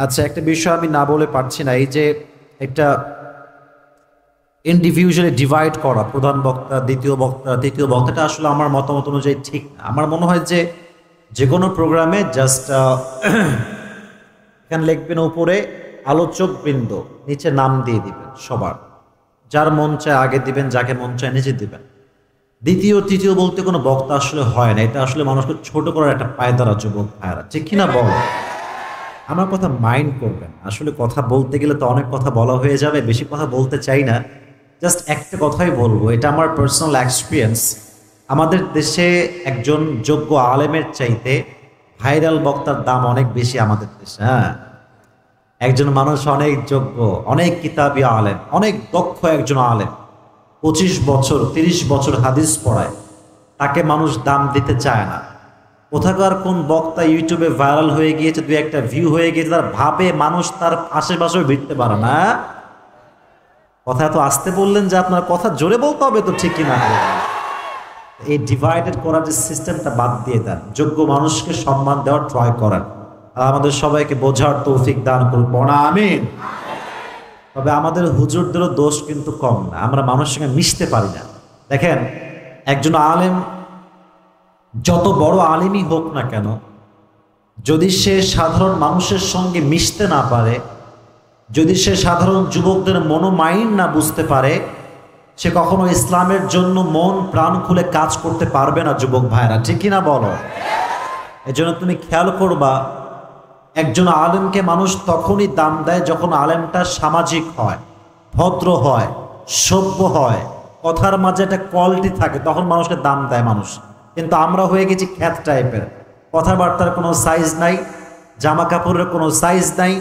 আচ্ছা, একটা বিষয় আমি না বলে পারছি না। এই যে একটা ইন্ডিভিজুয়ালি ডিভাইড করা, প্রধান বক্তা, দ্বিতীয় বক্তা, তৃতীয় বক্তাটা আসলে আমার মতামত অনুযায়ী ঠিক না। আমার মনে হয় যে যে কোনো প্রোগ্রামে জাস্ট এখানে লিখবেন উপরে আলোচক বৃন্দ, নিচে নাম দিয়ে দিবেন সবার, যার মন চায় আগে দিবেন, যাকে মন চায় নিচে দিবেন। দ্বিতীয় তৃতীয় বলতে কোনো বক্তা আসলে হয় না। এটা আসলে মানুষকে ছোট করার একটা পায়দারা, যুবক ভাইয়ারা, ঠিক কিনা বল? আমার কথা মাইন্ড করবেন। আসলে কথা বলতে গেলে তো অনেক কথা বলা হয়ে যাবে, বেশি কথা বলতে চাই না। জাস্ট একটা কথাই বলবো, এটা আমার পার্সোনাল এক্সপিরিয়েন্স। আমাদের দেশে একজন যোগ্য আলেমের চাইতে ভাইরাল বক্তার দাম অনেক বেশি আমাদের দেশে। হ্যাঁ, একজন মানুষ অনেক যোগ্য, অনেক কিতাবী আলেম, অনেক দক্ষ একজন আলেম, 25 বছর 30 বছর হাদিস পড়ায়, তাকে মানুষ দাম দিতে চায় না। কোথাকার কোন বক্তা ইউটিউবে ভাইরাল হয়ে গিয়েছে, দুই একটা ভিউ হয়ে গিয়েছে, তার ভাবে মানুষ তার আশেপাশেও ভিড়তে পারে না। কথা এত আসতে বললেন যে আপনার কথা জোরে বলতে হবে তো, ঠিক কিনা? এই ডিভাইডেড করার যে সিস্টেমটা বাদ দিয়ে দেন, যোগ্য মানুষকে সম্মান দেওয়ার ট্রাই করেন। আর আমাদের সবাইকে বোঝার তৌফিক দান করুন, পড়া আমিন। তবে আমাদের হুজুরদেরও দোষ কিন্তু কম না, আমরা মানুষের সঙ্গে মিশতে পারি না। দেখেন, একজন আলেম যত বড় আলেমই হোক না কেন, যদি সে সাধারণ মানুষের সঙ্গে মিশতে না পারে, যদি সে সাধারণ যুবকদের মনোমাইন্ড না বুঝতে পারে, সে কখনো ইসলামের জন্য মন প্রাণ খুলে কাজ করতে পারবে না, যুবক ভাইরা, ঠিক কিনা বলো? এজন্য তুমি খেয়াল করবা, একজন আলেমকে মানুষ তখনই দাম দেয় যখন আলেমটা সামাজিক হয়, ভদ্র হয়, সভ্য হয়, কথার মাঝে একটা কোয়ালিটি থাকে, তখন মানুষকে দাম দেয় মানুষ। কিন্তু আমরা হয়ে গেছি খ্যাত টাইপের, কথাবার্তার কোনো সাইজ নাই, জামা কাপড়ের কোনো সাইজ নাই।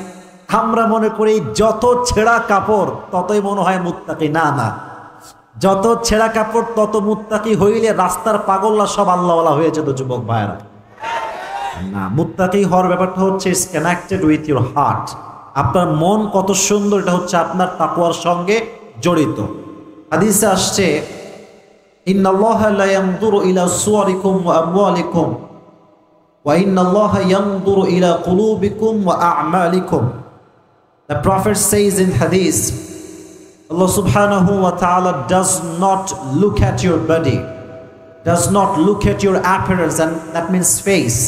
আমরা মনে করি যত ছেঁড়া কাপড় ততই মনে হয় মুত্তাকি। না না, যত ছেঁড়া কাপড় তত মুত্তাকি হইলে রাস্তার পাগল্লা সব আল্লাহওয়ালা হয়ে যেত, যুবক ভাইয়েরা। না, মুত্তাকি হওয়ার ব্যাপারটা হচ্ছে is connected with your heart. আপনার মন কত সুন্দর, এটা হচ্ছে আপনার তাকওয়ার সঙ্গে জড়িত। হাদিসে আসছে, ইন্নাল্লাহা লা ইয়ানজুরু ইলা সুওয়ারিকুম ওয়া আমওয়ালিকুম ওয়া ইন্নাল্লাহা ইয়ানজুরু ইলা কুলুবিকুম ওয়া আ'মালিকুম। The Prophet says in Hadith, Allah subhanahu wa ta'ala does not look at your body, does not look at your appearance, and that means face.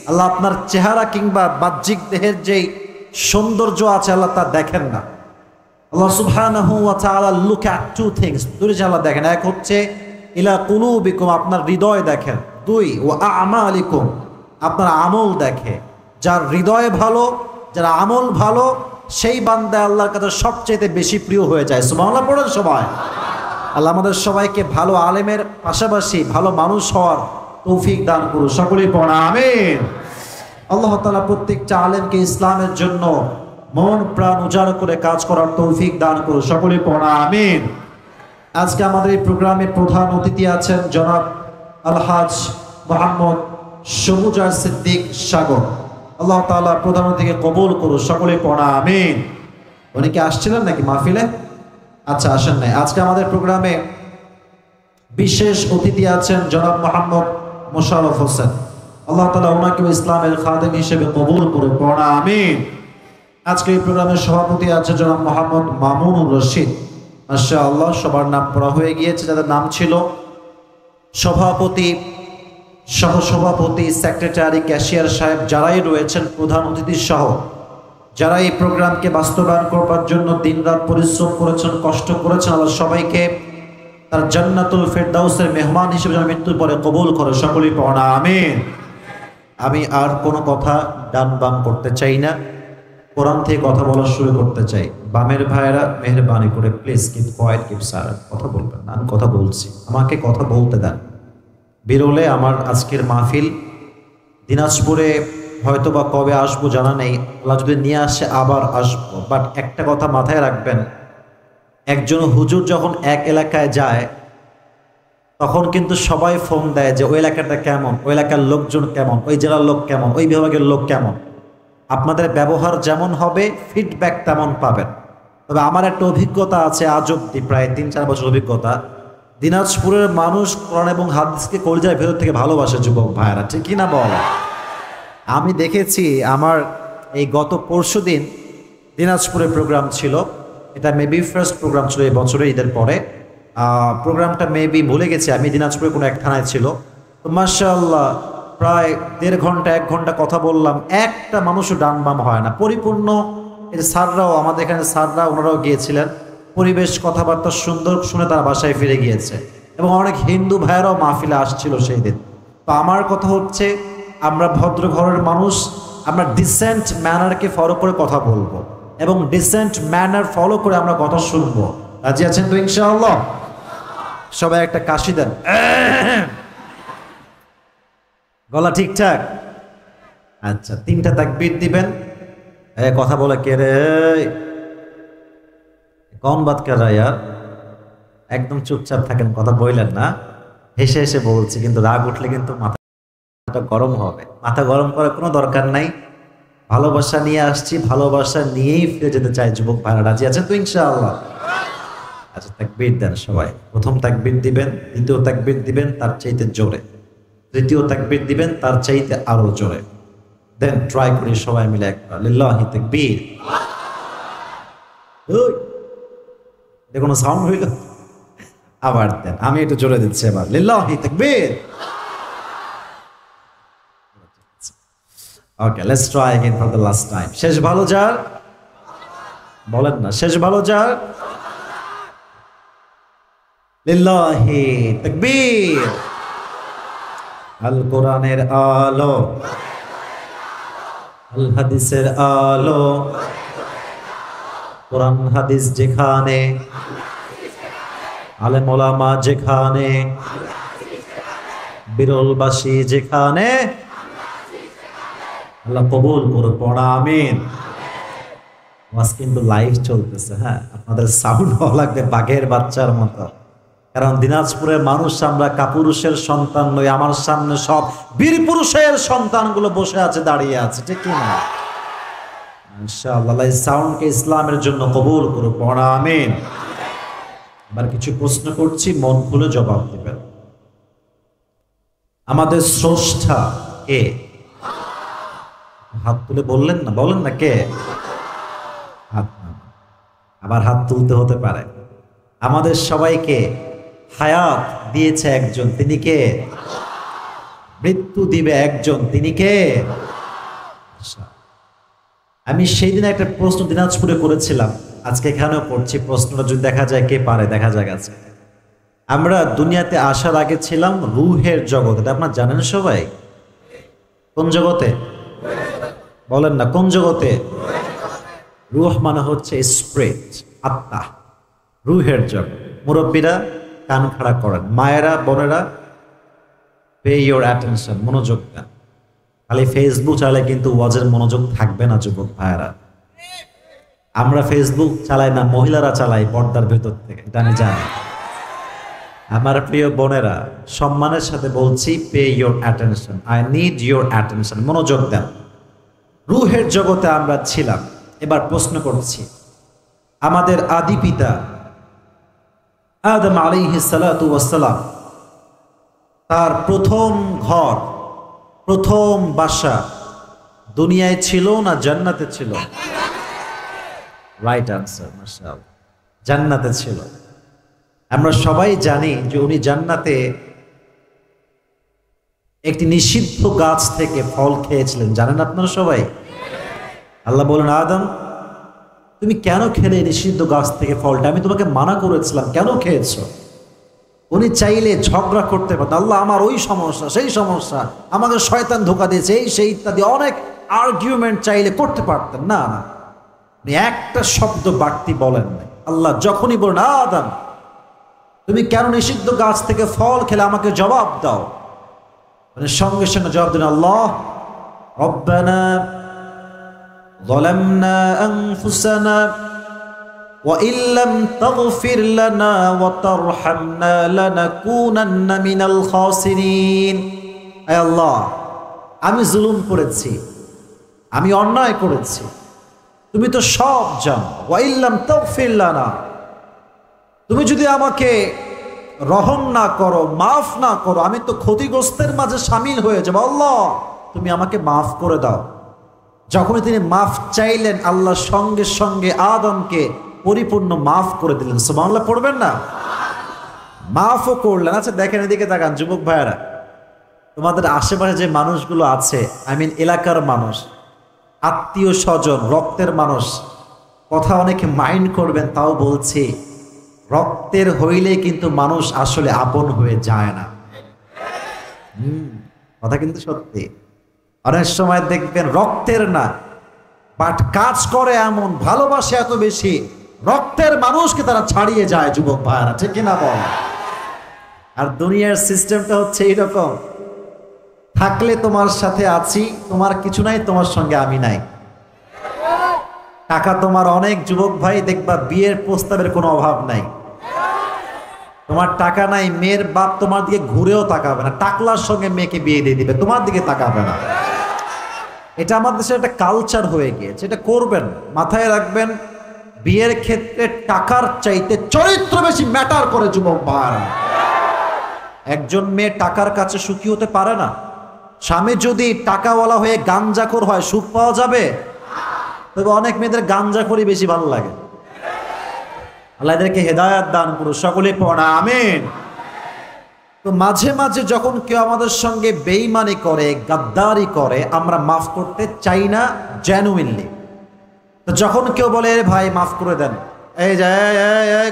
আল্লাহ আপনার চেহারা কিংবা বাহ্যিক দেহের যে সৌন্দর্য আছে আল্লাহ তা দেখেন না। আল্লাহ সুবহানাহু ওয়া তাআলা look at two things, দুই জিনিস আল্লাহ দেখেন। এক হচ্ছে ইলা কুলুবিকুম, আপনার হৃদয় দেখেন। দুই, ওয়া আমালিকুম, আপনার আমল দেখে। যার হৃদয় ভালো, যার আমল ভালো, সেই বান্দা আল্লাহর কাছে সবচেয়ে বেশি প্রিয় হয়ে যায়। সুবহানাল্লাহ পড়েন সবাই। আল্লাহ আমাদের সবাইকে ভালো আলেমের পাশাপাশি ভালো মানুষ হওয়ার তৌফিক দান করুন, সকলেই পড়া আমিন। আল্লাহ তাআলা প্রত্যেকটা আলেমকে ইসলামের জন্য মন প্রাণ উজাড় করে কাজ করার তৌফিক দান করুন, সকলেই পড়া আমিন। আজকে আমাদের এই প্রোগ্রামে প্রধান অতিথি আছেন জনাব আলহাজ মোহাম্মদ সবুজার সিদ্দিক সাগর। আল্লাহ তাআলা প্রধান অতিথিকে কবুল করুন, সকলেই পড়া আমিন। উনি কি আসছিলেন নাকি মাহফিলে? আচ্ছা, আসেন নাই। আজকে আমাদের প্রোগ্রামে বিশেষ অতিথি আছেন জনাব মোহাম্মদ মোশাররফ হোসেন। আল্লাহ তাআলা ওনাকে ইসলামের খাদেম হিসেবে কবুল করে, পড়া আমিন। আজকে এই প্রোগ্রামের সভাপতি আছে জনাব মোহাম্মদ মামুনুর রশিদ। মাশাআল্লাহ, সবার নাম পড়া হয়ে গিয়েছে, যাদের নাম ছিল সভাপতি, সহসভাপতি, সেক্রেটারি, ক্যাশিয়ার সাহেব, যারাই রয়েছেন প্রধান অতিথি সহ, যারা এই প্রোগ্রামকে বাস্তবায়ন করবার জন্য দিনরাত পরিশ্রম করেছেন, কষ্ট করেছেন, আল্লাহ সবাইকে তার জান্নাতুল ফেরদাউসের মেহমান হিসেবে যেন মৃত্যুর পরে কবুল করে, সকলেই পড়া আমিন। আমি আর কোনো কথা ডান বাম করতে চাই না, কোরআন থেকে কথা বলা শুরু করতে চাই। বামের ভাইয়েরা মেহরবানি করে please keep coed, keep silent, কথা বলবেন না। আমি কথা বলছি, আমাকে কথা বলতে দেন। বেরোলে আমার আজকের মাহফিল দিনাজপুরে হয়তো বা কবে আসবো জানা নেই, আল্লাহ যদি নিয়ে আসে আবার আসবো। বাট একটা কথা মাথায় রাখবেন, একজন হুজুর যখন এক এলাকায় যায় তখন কিন্তু সবাই ফোন দেয় যে ওই এলাকাটা কেমন, ওই এলাকার লোকজন কেমন, ওই জেলার লোক কেমন, ওই বিভাগের লোক কেমন। আপনাদের ব্যবহার যেমন হবে ফিডব্যাক তেমন পাবেন। তবে আমার একটা অভিজ্ঞতা আছে আজ অব্দি, প্রায় 3-4 বছর অভিজ্ঞতা। দিনাজপুরের মানুষ কোরআন এবং হাদিসকে কলিজার ভেতর থেকে ভালোবাসে, যুবক ভাইয়েরা, ঠিক কিনা বল? আমি দেখেছি আমার এই গত পরশুদিন দিনাজপুরে প্রোগ্রাম ছিল। এটা মেবি ফার্স্ট প্রোগ্রাম ছিল এই বছরে ঈদের পরে। প্রোগ্রামটা মেবি ভুলে গেছি আমি, দিনাজপুরে কোনো এক থানায় ছিল। তো মাশাআল্লাহ প্রায় 1.5 ঘন্টা 1 ঘন্টা কথা বললাম, একটা মানুষও ডান বাম হয় না, পরিপূর্ণ। এই স্যাররাও আমাদের এখানে স্যাররা ওনারাও গিয়েছিলেন, পরিবেশ কথাবার্তা সুন্দর শুনে তারা বাসায় ফিরে গিয়েছে। এবং অনেক হিন্দু ভাইয়েরাও মাহফিলে আসছিল সেই দিন। তো আমার কথা হচ্ছে, আমরা ভদ্র ঘরের মানুষ, আমরা ডিসেন্ট ম্যানারকে ফলো করে কথা বলবো এবং ডিসেন্ট ম্যানার ফলো করে আমরা কথা শুনবো। রাজি আছেন তো ইনশাআল্লাহ? সবাই একটা কাশি দেন, গলা ঠিকঠাক? আচ্ছা, 3টা তাকবীর দিবেন। কথা বলে কে রে, কौन बात कर रहा है यार? একদম চুপচাপ থাকেন, কথা বললেন না। হেসে হেসে বলছি, কিন্তু রাগ উঠলে কিন্তু মাথাটা গরম হবে। মাথা গরম করার কোনো দরকার নাই। ভালোবাসা নিয়ে আসছি, ভালোবাসা নিয়েই ফিরে যেতে চাই যুবক ভাইরা। রাজি আছেন তো ইনশাআল্লাহ? আচ্ছা, তাকবীর দেন সবাই। প্রথম তাকবীর দিবেন, দ্বিতীয় তাকবীর দিবেন তার চাইতে জোরে, তৃতীয় তাকবীর দিবেন তার চাইতে আরো জোরে। দেন ট্রাই করি সবাই মিলে একবার, লিল্লাহি তাকবীর। ওই দেখুন সাউন্ড হইল, আবার দেন। আমি একটু জোরে দিচ্ছি এবার, লিল্লাহি তাকবীর। Okay, let's try again for the last time. শেষ ভালো যার, বলেন না শেষ ভালো যার। লিল্লাহি তাকবীর। আল কোরআনের আলো, আল হাদিসের আলো, কোরআন হাদিস যেখানে, আলেম ওলামা যেখানে, বিরলবাসী যেখানে, আল্লাহ কবুল করে পড়া আমিন। ওয়াজ কিন্তু লাইভ চলতেছে, হ্যাঁ, আপনাদের সাউন্ড ভালো লাগবে বাঘের বাচ্চার মতো। কারণ দিনাজপুরের মানুষ আমরা কাপুরুষের সন্তান নই, আমার সামনে সব বীর পুরুষের সন্তানগুলো বসে আছে, দাঁড়িয়ে আছে, ঠিক কি না? ইনশাআল্লাহ এই সাউন্ডকে ইসলামের জন্য কবুল করে পড়া আমিন। এবার কিছু প্রশ্ন করছি, মন খুলে জবাব দিবেন। আমাদের স্রষ্টা কে? হাত তুলে বললেন না, বলেন না কে? হাত, আবার হাত তুলতে হতে পারে। আমাদের সবাইকে হায়াত দিয়েছে একজন, তিনি কে? মৃত্যু দিবে একজন, তিনি কে? আমি সেই দিন একটা প্রশ্ন দিনাজপুরে করেছিলাম, আজকে এখানেও করছি। প্রশ্নটা যদি দেখা যায় কে পারে, দেখা যাক। আছে, আমরা দুনিয়াতে আসার আগে ছিলাম রুহের জগৎ, এটা আপনারা জানেন সবাই। কোন জগতে? বলেন না কোন জগতে? রুহ মানে হচ্ছে স্পিরিট, আত্মা, রুহের জগৎ। মুরব্বীরা কান খাড়া করেন, মায়েরা বোনেরা পে ইউর অ্যাটেনশন, মনোযোগ দেন। খালি ফেসবুক চালালে কিন্তু ওয়াজের মনোযোগ থাকবে না যুবক ভাইয়েরা। আমরা ফেসবুক চালাই না, মহিলারা চালাই পর্দার ভেতর থেকে, এটা আমি জানি। আমার প্রিয় বোনেরা, সম্মানের সাথে বলছি, pay your attention, I need your attention, মনোযোগ দেন। রুহের জগতে আমরা ছিলাম। এবার প্রশ্ন করছি, আমাদের আদি পিতা আদম আলাইহিস সালাতু ওয়াস সালাম, তার প্রথম ঘর, প্রথম বাসা দুনিয়ায় ছিল না জান্নাতে ছিল? রাইট আনসার, মাশাআল্লাহ, জান্নাতে ছিল। আমরা সবাই জানি যে উনি জান্নাতে একটি নিষিদ্ধ গাছ থেকে ফল খেয়েছিলেন, জানেন আপনারা সবাই? আল্লাহ বলেন, আদম তুমি কেন খেলে নিষিদ্ধ গাছ থেকে ফলটা? আমি তোমাকে মানা করেছিলাম, কেন খেয়েছো? উনি চাইলে ঝগড়া করতে পারতেন, আল্লাহ আমার ওই সমস্যা, সেই সমস্যা, আমাকে শয়তান ধোঁকা দিয়েছে, এই সেই ইত্যাদি অনেক আর্গুমেন্ট চাইলে করতে পারতেন। না না, উনি একটা শব্দ বাড়তি বলেন নাই। আল্লাহ যখনই বলেন, আদম তুমি কেন নিষিদ্ধ গাছ থেকে ফল খেলে, আমাকে জবাব দাও, মানে সঙ্গে সঙ্গে জবাব দেন, আল্লাহ রব্বানা ظلمنا أنفسنا وإن لم تغفر لنا وترحمنا لنكونن من الخاسرين। আয় আল্লাহ, আমি জুলুম করেছি, আমি অন্যায় করেছি, তুমি তো সব জানো। وإن لم تغفر لنا, তুমি যদি আমাকে রহম না করো, মাফ না করো, আমি তো ক্ষতিগ্রস্তের মাঝে শামিল হয়ে যাব। আল্লাহ তুমি আমাকে মাফ করে দাও। যখনই তিনি মাফ চাইলেন, আল্লাহ সঙ্গে সঙ্গে আদমকে পরিপূর্ণ মাফ করে দিলেন। সুবহানাল্লাহ পড়বেন না? মাফও করলেন। আচ্ছা দেখেন, এদিকে তাকান যুবক ভাইয়ারা, তোমাদের আশেপাশে যে মানুষগুলো আছে, এলাকার মানুষ, আত্মীয় স্বজন, রক্তের মানুষ, কথা অনেকে মাইন্ড করবেন, তাও বলছি, রক্তের হইলে কিন্তু মানুষ আসলে আপন হয়ে যায় না। কথা কিন্তু সত্যি। অনেক সময় দেখবেন রক্তের না, বাট কাজ করে এমন, ভালোবাসে এত বেশি, রক্তের মানুষকে তারা ছাড়িয়ে যায়। যুবক ভাইয়ারা ঠিক কিনা বল? আর দুনিয়ার সিস্টেমটা হচ্ছে এইরকম, থাকলে তোমার সাথে আছি, তোমার কিছু নাই, তোমার সঙ্গে আমি নাই। টাকা তোমার অনেক, যুবক ভাই, দেখবা বিয়ের প্রস্তাবের কোনো অভাব নাই। তোমার টাকা নাই, মেয়ের বাপ তোমার দিকে ঘুরেও তাকাবে না, টাকলার সঙ্গে মেয়েকে বিয়ে দিয়ে দিবে, তোমার দিকে তাকাবে না। এটা আমাদের দেশে একটা কালচার হয়ে গিয়েছে, এটা করবেন, মাথায় রাখবেন। বিয়ের ক্ষেত্রে টাকার চাইতে চরিত্র বেশি ম্যাটার করে যুবক ভাই। একজন মেয়ে টাকার কাছে সুখী হতে পারে না। স্বামী যদি টাকাওয়ালা হয়ে গাঞ্জাখোর হয়, সুখ পাওয়া যাবে? তবে অনেক মেয়েদের গাঞ্জাখোরই বেশি ভালো লাগে। আল্লাহ এদেরকে হেদায়েত দান করুন, সকলে পড়া আমিন। তো মাঝে মাঝে যখন কেউ আমাদের সঙ্গে বেঈমানি করে, গাদ্দারি করে, আমরা মাফ করতে চাই না জেনুইনলি। তো যখন কেউ বলে ভাই মাফ করে দেন, এই যে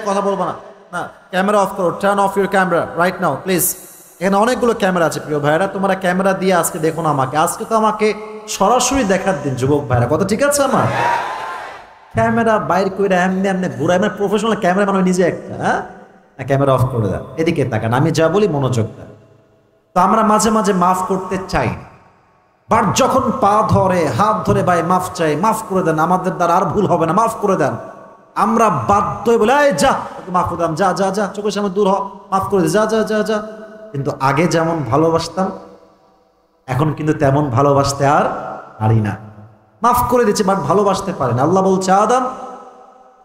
কথা বলবো না, না ক্যামেরা অফ করো, turn off your camera right now please. এখানে অনেকগুলো ক্যামেরা আছে প্রিয় ভাইরা, তোমরা ক্যামেরা দিয়ে আজকে দেখো না আমাকে, আজকে তো আমাকে সরাসরি দেখার দিন যুবক ভাইরা, কথা ঠিক আছে আমার? ক্যামেরা বাইর করে এমনি এমনি ঘুরাই, মানে প্রফেশনাল ক্যামেরা মানে নিজে একটা, হ্যাঁ, ক্যামেরা অফ করে দেন, এদিকে তাকান, আমি যা বলি মনোযোগ দেন। তো আমরা মাঝে মাঝে মাফ করতে চাই, বাট যখন পা ধরে, হাত ধরে, ভাই মাফ চাই, মাফ করে দেন, আমাদের দ্বারা আর ভুল হবে না, মাফ করে দেন, আমরা বাধ্য বলে এই যা মাফ করে দেন, যা যা যা, চোখের সামনে দূর হ, মাফ করে দে, যা যা যা যা। কিন্তু আগে যেমন ভালোবাসতাম, এখন কিন্তু তেমন ভালোবাসতে আর পারি না। মাফ করে দিচ্ছে বাট ভালোবাসতে পারি না। আল্লাহ বলছে, আদম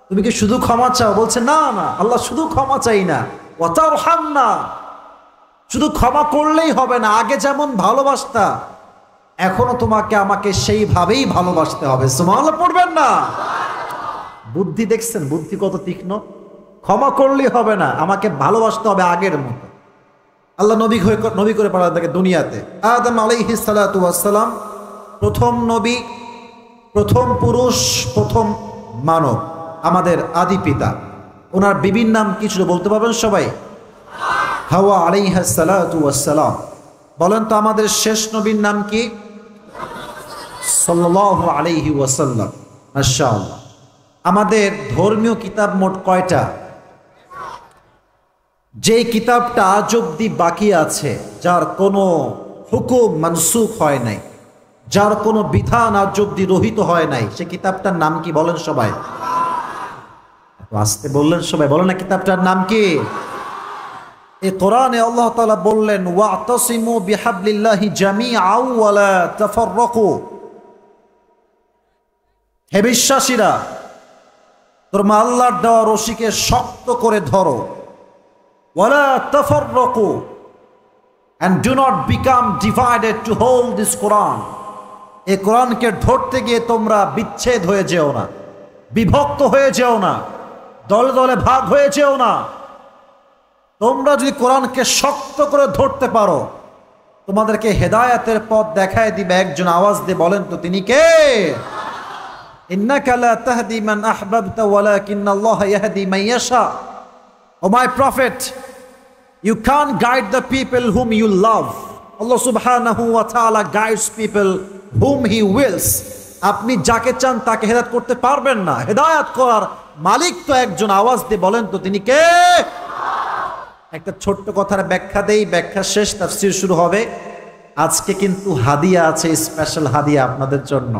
তুমি কি শুধু ক্ষমা চাও? বলছে না না আল্লাহ, শুধু ক্ষমা চাই না, ওয়াতারহামনা, শুধু ক্ষমা করলেই হবে না, আগে যেমন ভালোবাসতা এখনো তোমাকে আমাকে সেইভাবেই ভালোবাসতে হবে। সুবহানাল্লাহ পড়বেন না? বুদ্ধি দেখছেন, বুদ্ধি কত তীক্ষ্ণ। ক্ষমা করলেই হবে না, আমাকে ভালোবাসতে হবে আগের মতো। আল্লাহ নবী করে পাঠালেন তাকে দুনিয়াতে। আদম আলাইহিস সালাতু ওয়াস সালাম প্রথম নবী, প্রথম পুরুষ, প্রথম মানব, আমাদের আদি পিতা। ওনার বিবির নাম কি ছিল বলতে পারবেন সবাই? হাওয়া আলাইহিস সালাতু ওয়াস সালাম। বলেন তো আমাদের শেষ নবীর নাম কি? সাল্লাল্লাহু আলাইহি ওয়াসাল্লাম। মাশাআল্লাহ। আমাদের ধর্মীয় কিতাব মোট কয়টা? যে কিতাবটা আজ অব্দি বাকি আছে, যার কোনো হুকুম মানসুখ হয় নাই, যার কোনো বিধান আজ অব্দি রহিত হয় নাই, সে কিতাবটার নাম কি বলেন সবাই? আসতে বললেন সবাই, বলেন না কিতাবটার নাম কি? এই কোরআনে আল্লাহ তাআলা বললেন, ওয়াতাসিমু বিহাবলিল্লাহি জামিআন ওয়া লা তাফাররাকু। হে বিশ্বাসীরা, তোমরা আল্লাহর দেওয়া রশিকে শক্ত করে ধরো, ওয়ালা তাফাররাকু, and do not become divided to hold this Quran. এই কোরআনকে ধরতে গিয়ে তোমরা বিচ্ছেদ হয়ে যেও না, বিভক্ত হয়ে যেও না, দলে দলে ভাগ হয়ে যেও না। তোমরা যদি কোরআনকে শক্ত করে ধরতে পারো, তোমাদেরকে হেদায়েতের পথ দেখায় দিবে একজন। আওয়াজ দিয়ে বলেন তো তিনি কে? ইন্নাকা লা তাহদি মান আহবাবতা ওয়ালাকিন্নাল্লাহা ইয়াহদি মান ইয়াশা। O my prophet, you can't guide the people whom you love. Allah subhanahu wa ta'ala guides people whom he wills. আপনি যাকে চান তাকে হেদায়েত করতে পারবেন না, হেদায়েত করার মালিক তো একজন। আওয়াজ দিয়ে বলেন তো তিনি কে? একটা ছোট্ট কথার ব্যাখ্যা দেই, ব্যাখ্যা শেষ, তাফসীর শুরু হবে। আজকে কিন্তু হাদিয়া আছে, স্পেশাল হাদিয়া আপনাদের জন্য।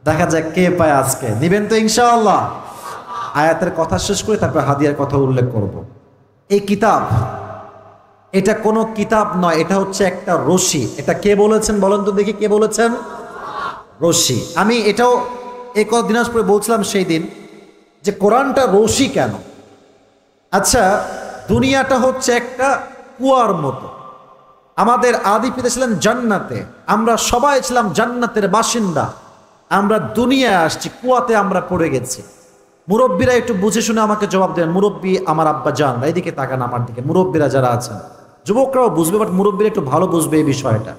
দেখা যাক কে পায় আজকে, দিবেন তো ইনশাআল্লাহ। আয়াতের কথা শেষ করে তারপর হাদিয়ার কথা উল্লেখ করব। এই কিতাব, এটা কোনো কিতাব নয়, এটা হচ্ছে একটা রশি। এটা কে বলেছেন বলেন তো দেখি, কে বলেছেন? রশি। আমি এটাও এই কত দিনাজপুরে বলছিলাম সেই দিন যে কোরআনটা রশি কেন। আচ্ছা, দুনিয়াটা হচ্ছে একটা কুয়ার মতো। আমাদের আদি পিতা ছিলেন জান্নাতে, আমরা সবাই ছিলাম জান্নাতের বাসিন্দা। আমরা দুনিয়ায় আসছি, কুয়াতে আমরা পড়ে গেছি। মুরব্বীরা একটু বুঝে শুনে আমাকে জবাব দেন। মুরব্বী আমার আব্বা জান, এইদিকে তাকান আমার দিকে, মুরব্বীরা যারা আছেন। যুবকরাও বুঝবে, বাট মুরব্বীরা একটু ভালো বুঝবে এই বিষয়টা।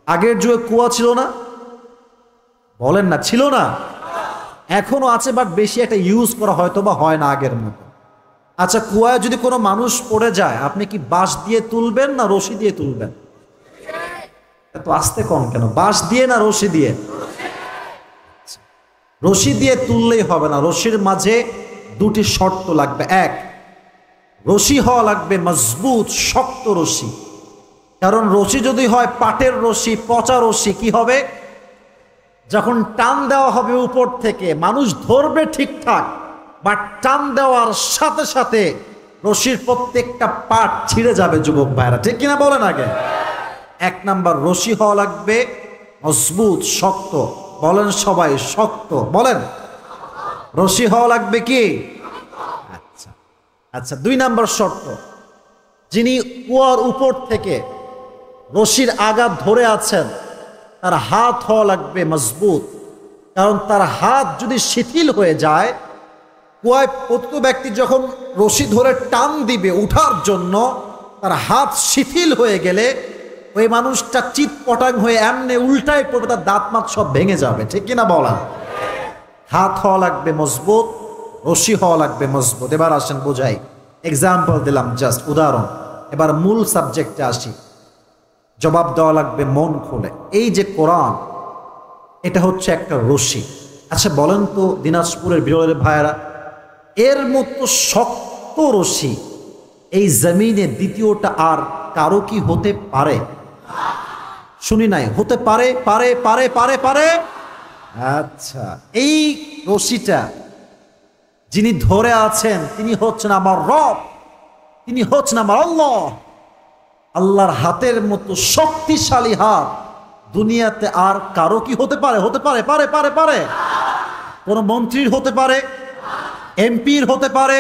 আগের যুগে কুয়া ছিল না? বলেন না, ছিল না? এখনো আছে, বাট বেশি একটা ইউজ করা হয়তো বা হয় না আগের মতো। আচ্ছা, কুয়ায় যদি কোনো মানুষ পড়ে যায়, আপনি কি বাঁশ দিয়ে তুলবেন না রশি দিয়ে তুলবেন? এত আস্তে কম কেন? বাঁশ দিয়ে না রশি দিয়ে? রশি দিয়ে তুললেই হবে না, রশির মাঝে দুটি শর্ত লাগবে। এক, রশি হওয়া লাগবে মজবুত, শক্ত রশি। কারণ রশি যদি হয় পাটের রশি, পচা রশি, কি হবে? যখন টান দেওয়া হবে উপর থেকে, মানুষ ধরবে ঠিকঠাক, বাট টান দেওয়ার সাথে সাথে রশির প্রত্যেকটা পাট ছিঁড়ে যাবে। যুবক ভাইরা, ঠিক কিনা বলেন আগে? এক নাম্বার, রশি হওয়া লাগবে মজবুত, শক্ত। বলেন সবাই, শক্ত বলেন। রশি হওয়া লাগবে কি? আচ্ছা আচ্ছা, 2 নাম্বার শর্ত, যিনি কুয়ার উপর থেকে রশির আঘাত ধরে আছেন, তার হাত হওয়া লাগবে মজবুত। কারণ তার হাত যদি শিথিল হয়ে যায়, কুয়ায় পতিত ব্যক্তি যখন রশি ধরে টান দিবে উঠার জন্য, তার হাত শিথিল হয়ে গেলে ওই মানুষটা চিৎপটাং হয়ে এমনি উল্টায় পড়বে, তার দাঁত মাত সব ভেঙে যাবে। ঠিক কিনা বলা? হাত হওয়া লাগবে মজবুত, রশি হওয়া লাগবে মজবুত। এবার আসেন বোঝাই, এক্সাম্পল দিলাম, জাস্ট উদাহরণ। এবার মূল সাবজেক্টে আসি। জবাব দেওয়া লাগবে মন খুলে। এই যে কোরআন, এটা হচ্ছে একটা রশি। আচ্ছা বলেন তো দিনাজপুরের বিরলের ভাইয়েরা, এর মতো শক্ত রশি এই জমিনে দ্বিতীয়টা আর কারো কি হতে পারে? শুনি নাই। হতে পারে? পারে পারে পারে পারে। আচ্ছা, এই রশিটা যিনি ধরে আছেন, তিনি হচ্ছেন আমার রব, তিনি হচ্ছেন আমার আল্লাহ। আল্লাহর হাতের মতো শক্তিশালী হাত দুনিয়াতে আর কারো কি হতে পারে? হতে পারে? পারে পারে পারে। কোন মন্ত্রীর হতে পারে, এমপির হতে পারে,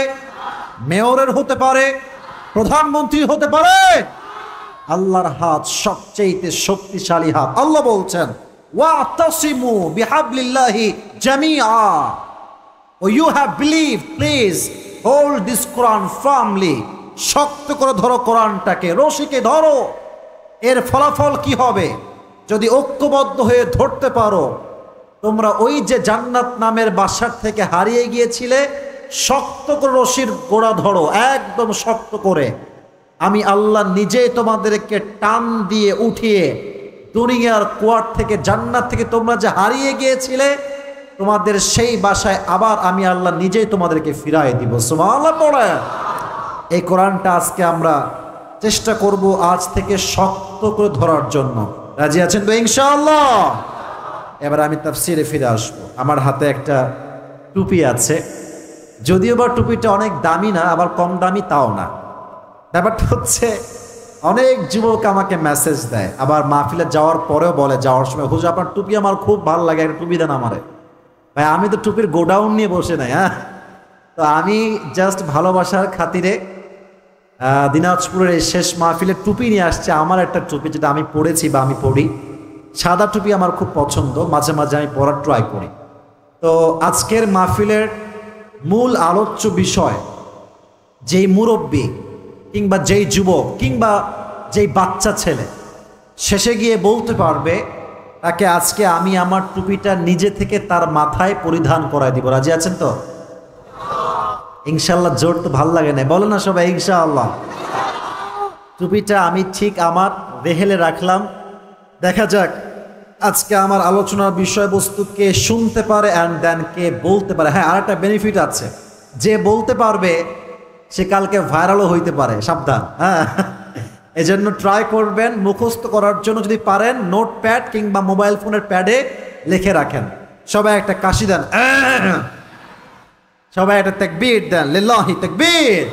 মেয়রের হতে পারে, প্রধানমন্ত্রীর হতে পারে। আল্লাহর হাত সবচেয়ে শক্তিশালী হাত। আল্লাহ বলছেন, ওয়াতাসিমু বিহাবলিল্লাহি জামিআ, O you have believed, please hold this Quran firmly. শক্ত করে ধরো কোরআনটাকে, রশিকে ধরো। এর ফলাফল কি হবে? যদি ঐক্যবদ্ধ হয়ে ধরতে পারো, তোমরা ওই যে জান্নাত নামের বাসার থেকে হারিয়ে গিয়েছিলে, শক্ত করে রশির গোড়া ধরো, একদম শক্ত করে। আমি আল্লাহ নিজেই তোমাদেরকে টান দিয়ে উঠিয়ে দুনিয়ার কুয়ার থেকে, জান্নাত থেকে তোমরা যে হারিয়ে গিয়েছিলে, তোমাদের সেই বাসায় আবার আমি আল্লাহ নিজেই তোমাদেরকে ফিরাই দিব। সুবহানাল্লাহ পড়ে। এই কোরআনটা আজকে আমরা চেষ্টা করব আজ থেকে শক্ত করে ধরার জন্য। রাজি আছেন তো ইনশাআল্লাহ? এবার আমি তাফসিরে ফিরে আসবো। আমার হাতে একটা টুপি আছে, যদিও বা টুপিটা অনেক দামি না, আবার কম দামি তাও না। ব্যাপারটা হচ্ছে, অনেক যুবক আমাকে মেসেজ দেয়, আবার মাহফিলে যাওয়ার পরেও বলে, যাওয়ার সময়, হুজুর আপনার টুপি আমার খুব ভালো লাগে, একটা টুপি দেন আমারে। ভাই আমি তো টুপির গোডাউন নিয়ে বসে নাই। হ্যাঁ, তো আমি জাস্ট ভালোবাসার খাতিরে দিনাজপুরের এই শেষ মাহফিলে টুপি নিয়ে আসছে। আমার একটা টুপি যেটা আমি পরেছি বা আমি পরি, সাদা টুপি আমার খুব পছন্দ, মাঝে মাঝে আমি পরার ট্রাই করি। তো আজকের মাহফিলের মূল আলোচ্য বিষয়, যেই মুরব্বী কিংবা যেই যুবক কিংবা যেই বাচ্চা ছেলে শেষে গিয়ে বলতে পারবে, তাকে আজকে আমি আমার টুপিটা নিজে থেকে তার মাথায় পরিধান করাই দিব। রাজি আছেন তো? ইনশাআল্লাহ। জোর তো ভাল লাগে না, বলো না সবাই ইনশাআল্লাহ। টুপিটা আমি ঠিক আমার রেহেলে রাখলাম। দেখা যাক আজকে আমার আলোচনার বিষয়বস্তু কে শুনতে পারে অ্যান্ড দেন কে বলতে পারে। হ্যাঁ, আরেকটা বেনিফিট আছে, যে বলতে পারবে সে কালকে ভাইরালও হইতে পারে, সাবধান। হ্যাঁ, এজন্য ট্রাই করবেন মুখস্থ করার জন্য, যদি পারেন নোটপ্যাড কিংবা মোবাইল ফোনের প্যাডে লিখে রাখেন। সবাই একটা কাশি দেন, সবাই একটা তাকবীর দেন, লিল্লাহি তাকবীর।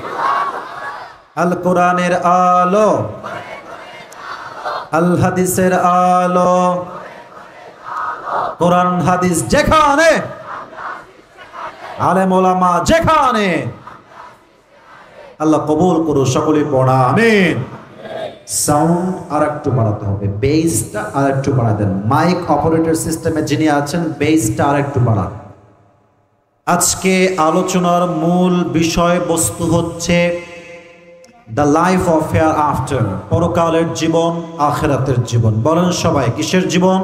আল কোরআনের আলো, আল হাদিসের আলো, কোরআন হাদিস যেখানে, আলেম ওলামা যেখানে। আল্লাহ কবুল করুন, সকলে পড়া আমিন। সাউন্ড আর একটু বাড়াতে হবে, বেসটা আর একটু বাড়াতে দেন। মাইক অপারেটর সিস্টেমে যিনি আছেন, বেসটা আর একটু বাড়ান। আজকে আলোচনার মূল বিষয়বস্তু হচ্ছে the life of hair after, পরকালের জীবন, আখিরাতের জীবন। বলেন সবাই, কিসের জীবন?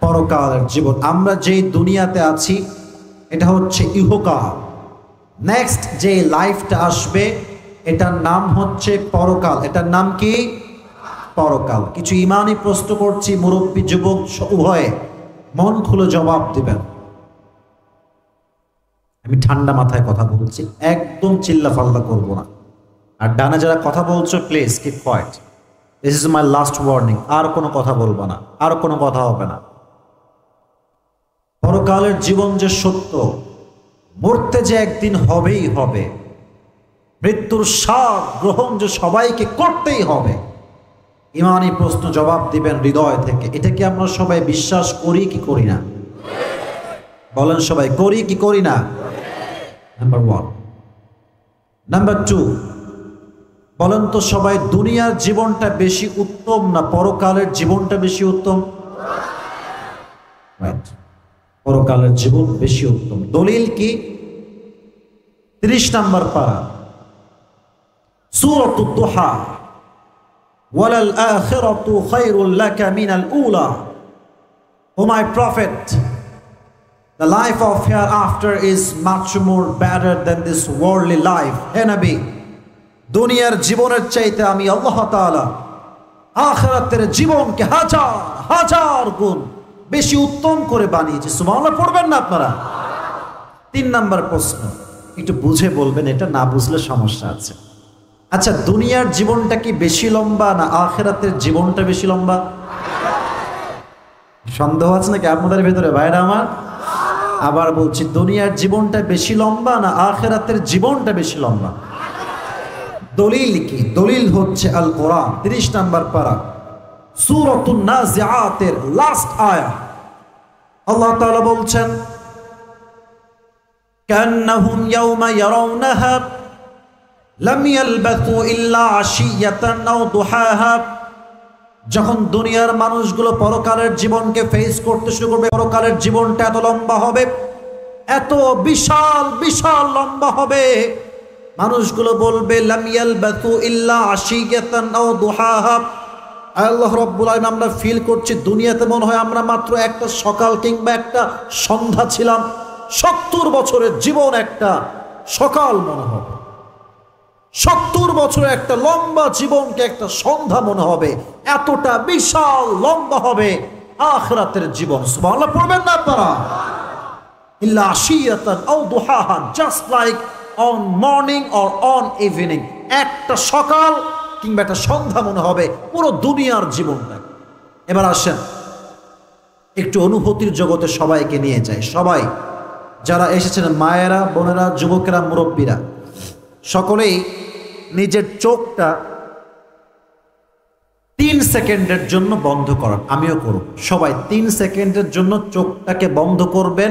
পরকালের জীবন। আমরা যেই দুনিয়াতে আছি এটা হচ্ছে ইহকাল। নেক্সট যে লাইফটা আসবে এটার নাম হচ্ছে পরকাল। এটার নাম কি? পরকাল। কিছু ইমানি প্রশ্ন করছি, মুরব্বী যুবক উভয়ে মন খুলে জবাব দিবেন। আমি ঠান্ডা মাথায় কথা বলছি, একদম চিল্লা ফাল্লা করবো না। আর ডানে যারা কথা বলছো, please keep quiet. This is my last warning. আর কোনো কথা বলবো না, আর কোনো কথা হবে না। পরকালের জীবন যে সত্য, মরতে যে একদিন হবেই হবে, মৃত্যুর স্বাদ গ্রহণ যে সবাইকে করতেই হবে, ইমানি প্রশ্ন জবাব দিবেন হৃদয় থেকে। এটা কি আমরা সবাই বিশ্বাস করি কি করি না? বলেন সবাই, করি কি করি না? Number one. নাম্বার টু, বলেন তো সবাই, দুনিয়ার জীবনটা বেশি উত্তম না পরকালের জীবনটা বেশি উত্তম? রাইট, পরকালের জীবন বেশি উত্তম। দলিল কি? 30 নম্বর পারা, সূরাতুদ দুহা, ওয়ালাল আখিরাতু খায়রুল লাকা মিনাল উলা। O my prophet, the life of hereafter is much more better than this worldly life. হে নবী, দুনিয়ার জীবনের চাইতে আমি আল্লাহ তাআলা আখিরাতের জীবনকে হাজার হাজার গুণ বেশি উত্তম করে বানিয়েছি। সুবহানাল্লাহ পড়বেন না আপনারা? 3 নম্বর প্রশ্ন, একটু বুঝে বলবেন, এটা না বুঝলে সমস্যা আছে। আচ্ছা, দুনিয়ার জীবনটা কি বেশি লম্বা না আখিরাতের জীবনটা বেশি লম্বা? সন্দেহ আছে নাকি আপনাদের ভেতরে ভাইরা আমার? আবার বলছি, দুনিয়ার জীবনটা বেশি লম্বা না আখিরাতের জীবনটা বেশি লম্বা? দলিল কি? দলিল হচ্ছে আল কোরআন। 30 নম্বর পারা, সূরাতুন নাজিআতের লাস্ট আয়াত। আল্লাহ তাআলা বলছেন, কান্নাহুম ইয়াওমা ইয়ারাউনাহা লাম ইয়ালবাথু ইল্লা আশিয়াতান আও দুহাহা। যখন দুনিয়ার মানুষগুলো পরকালের জীবনকে ফেস করতে শুরু করবে, পরকালের জীবনটা এত লম্বা হবে, এত বিশাল বিশাল লম্বা হবে, মানুষগুলো বলবে লাম ইয়ালবাথু ইল্লা আশিয়াতান আও দুহাহা। আল্লাহ রাব্বুল আলামিন, আমরা ফিল করছি দুনিয়াতে মনে হয় আমরা মাত্র একটা সকাল কিংবা একটা সন্ধ্যা ছিলাম, 70 বছরের জীবন একটা সকাল মনে হবে, 70 বছরের একটা লম্বা জীবনকে একটা সন্ধ্যা মনে হবে। এতটা বিশাল লম্বা হবে আখিরাতের জীবন। সুবহানাল্লাহ পড়বেন না আপনারা? ইল্লা আশিয়াতান আও দুহাহা, just like on morning or on evening, একটা সকাল কিংবা একটা সন্ধ্যা মনে হবে পুরো দুনিয়ার জীবনটা। এবার আসেন একটু অনুভূতির জগতে সবাইকে নিয়ে যায়। সবাই যারা এসেছেন, মায়েরা, বোনেরা, যুবকেরা, মুরব্বীরা, সকলেই নিজের চোখটা 3 সেকেন্ডের জন্য বন্ধ করান। আমিও করব। সবাই 3 সেকেন্ডের জন্য চোখটাকে বন্ধ করবেন,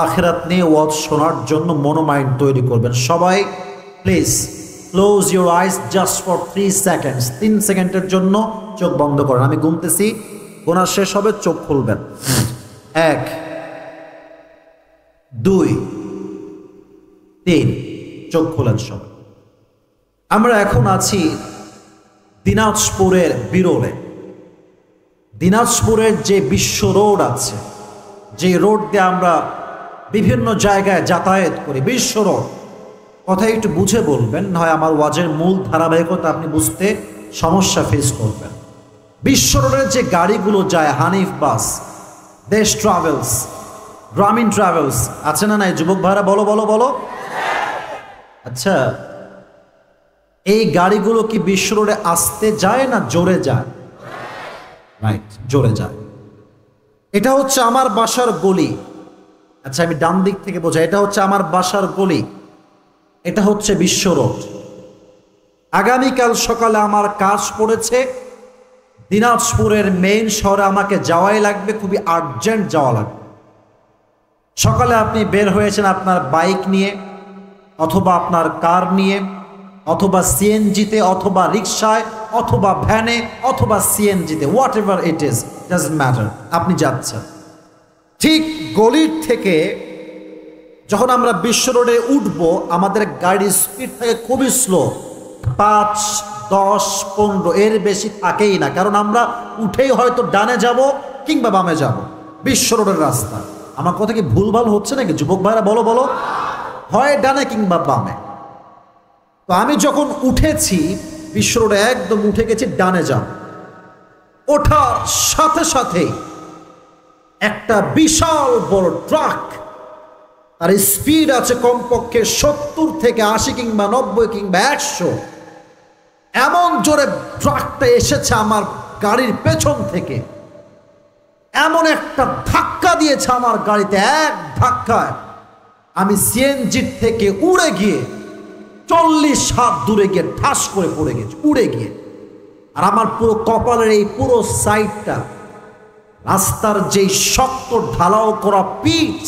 আখিরাত নিয়ে ওয়াজ শোনার জন্য মনোমাইন্ড তৈরি করবেন। সবাই please close your eyes just for 3 seconds. 3 সেকেন্ডের জন্য চোখ বন্ধ করেন। আমি গুনতেছি, গোনা শেষ হবে, চোখ খুলবেন। 1, 2, 3, চোখ খোলেন সবাই। আমরা এখন আছি দিনাজপুরের বিরলে। দিনাজপুরের যে বিশ্ব রোড আছে, যে রোড দিয়ে আমরা বিভিন্ন জায়গায় যাতায়াত করি, বিশ্ব রোড, কথা একটু বুঝে বলবেন, নয় আমার ওয়াজের মূল ধারাবাহিকতা আপনি বুঝতে সমস্যা ফেস করবেন। বিশ্ব রোডের যে গাড়িগুলো যায়, হানিফ বাস, দেশ ট্রাভেলস, গ্রামীণ ট্রাভেলস, আছে না নাই যুবক ভাইরা? বলো বলো বলো। আচ্ছা, এই গাড়িগুলো কি বিশ্ব রোডে আসতে যায় না জোরে যায়? রাইট, জোরে যায়। এটা হচ্ছে আমার বাসার গলি। আচ্ছা, আমি ডান দিক থেকে বোঝাই, এটা হচ্ছে আমার বাসার গলি, এটা হচ্ছে বিশ্ব রোড। আগামীকাল সকালে আমার কাজ পড়েছে দিনাজপুরের মেইন শহরে, আমাকে যাওয়াই লাগবে, খুবই আর্জেন্ট যাওয়া লাগবে। সকালে আপনি বের হয়েছেন আপনার বাইক নিয়ে অথবা আপনার কার নিয়ে, অথবা সিএনজিতে, অথবা রিক্সায়, অথবা ভ্যানে, অথবা সিএনজিতে, what ever it is, doesn't matter, আপনি যাচ্ছেন। ঠিক গলির থেকে যখন আমরা বিশ্ব রোডে উঠব, আমাদের গাড়ির স্পিড থাকে খুবই স্লো, 5, 10, 15 এর বেশি থাকেই না, কারণ আমরা উঠেই হয়তো ডানে যাব কিংবা বামে যাব, বিশ্ব রোডের রাস্তা। আমার কথা কি ভুলভাল হচ্ছে নাকি যুবক ভাইরা? বলো বলো, হয় ডানে কিংবা বামে। তো আমি যখন উঠেছি বিশ্ব রোডে, একদম উঠে গেছি ডানে যাব, ওঠার সাথে সাথে একটা বিশাল বড় ট্রাক, তার স্পিড আছে কমপক্ষে 70 থেকে 80 কিংবা 90 কিংবা 100, এমন জোরে ট্রাকটা এসেছে আমার গাড়ির পেছন থেকে, এমন একটা ধাক্কা দিয়েছে আমার গাড়িতে, এক ধাক্কায় আমি সিএনজির থেকে উড়ে গিয়ে 40 হাত দূরে গিয়ে ঠাস করে পড়ে গেছি, উড়ে গিয়ে। আর আমার পুরো কপালের এই পুরো সাইডটা, রাস্তার যেই শক্ত ঢালাও করা পিচ,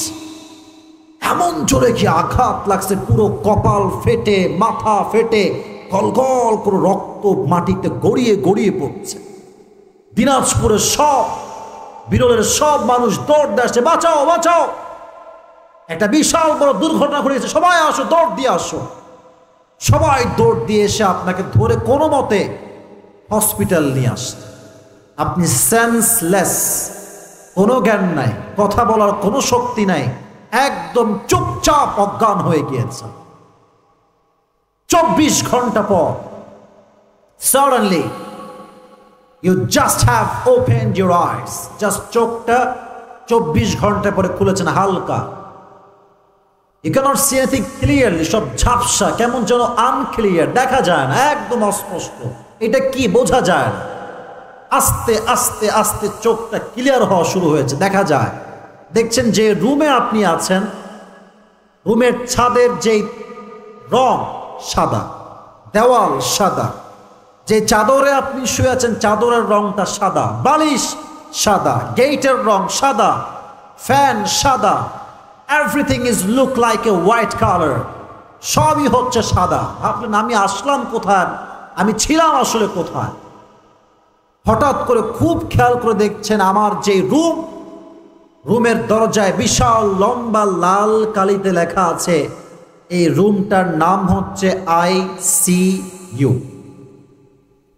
এমন জোরে গিয়ে আঘাত লাগছে, পুরো কপাল ফেটে, মাথা ফেটে, গলগল করে রক্ত মাটিতে গড়িয়ে গড়িয়ে পড়ছে। দিনাজপুরের সব, বিরলের সব মানুষ দৌড় দিয়ে আসছে, বাঁচাও বাঁচাও, একটা বিশাল বড় দুর্ঘটনা ঘটেছে, সবাই আসো, দৌড় দিয়ে আসো। সবাই দৌড় দিয়ে এসে আপনাকে ধরে কোনো মতে হসপিটাল নিয়ে আসছে। আপনি সেন্সলেস, কোনো জ্ঞান নাই, কথা বলার কোনো শক্তি নাই, একদম চুপচাপ অজ্ঞান হয়ে গিয়েছে। 24 ঘন্টা পর suddenly you just have opened your eyes, just চোখটা 24 ঘন্টা পরে খুলেছেন হালকা। You cannot see anything clearly, সব ঝাপসা, কেমন যেন আনক্লিয়ার, দেখা যায় না, একদম অস্পষ্ট, এটা কি বোঝা যায় না। আস্তে আস্তে আস্তে চোখটা ক্লিয়ার হওয়া শুরু হয়েছে, দেখা যায়। দেখছেন যে রুমে আপনি আছেন, রুমের ছাদের যেই রং সাদা, দেওয়াল সাদা, যে চাদরে আপনি শুয়ে আছেন চাদরের রংটা সাদা, বালিশ সাদা, গেটের রং সাদা, ফ্যান সাদা, everything is look like a white colour, সবই হচ্ছে সাদা। ভাবলেন আমি আসলাম কোথায়, আমি ছিলাম আসলে কোথায়? হঠাৎ করে খুব খেয়াল করে দেখছেন আমার যে রুম, রুমের দরজায় বিশাল লম্বা লাল কালিতে লেখা আছে, এই রুমটার নাম হচ্ছে ICU।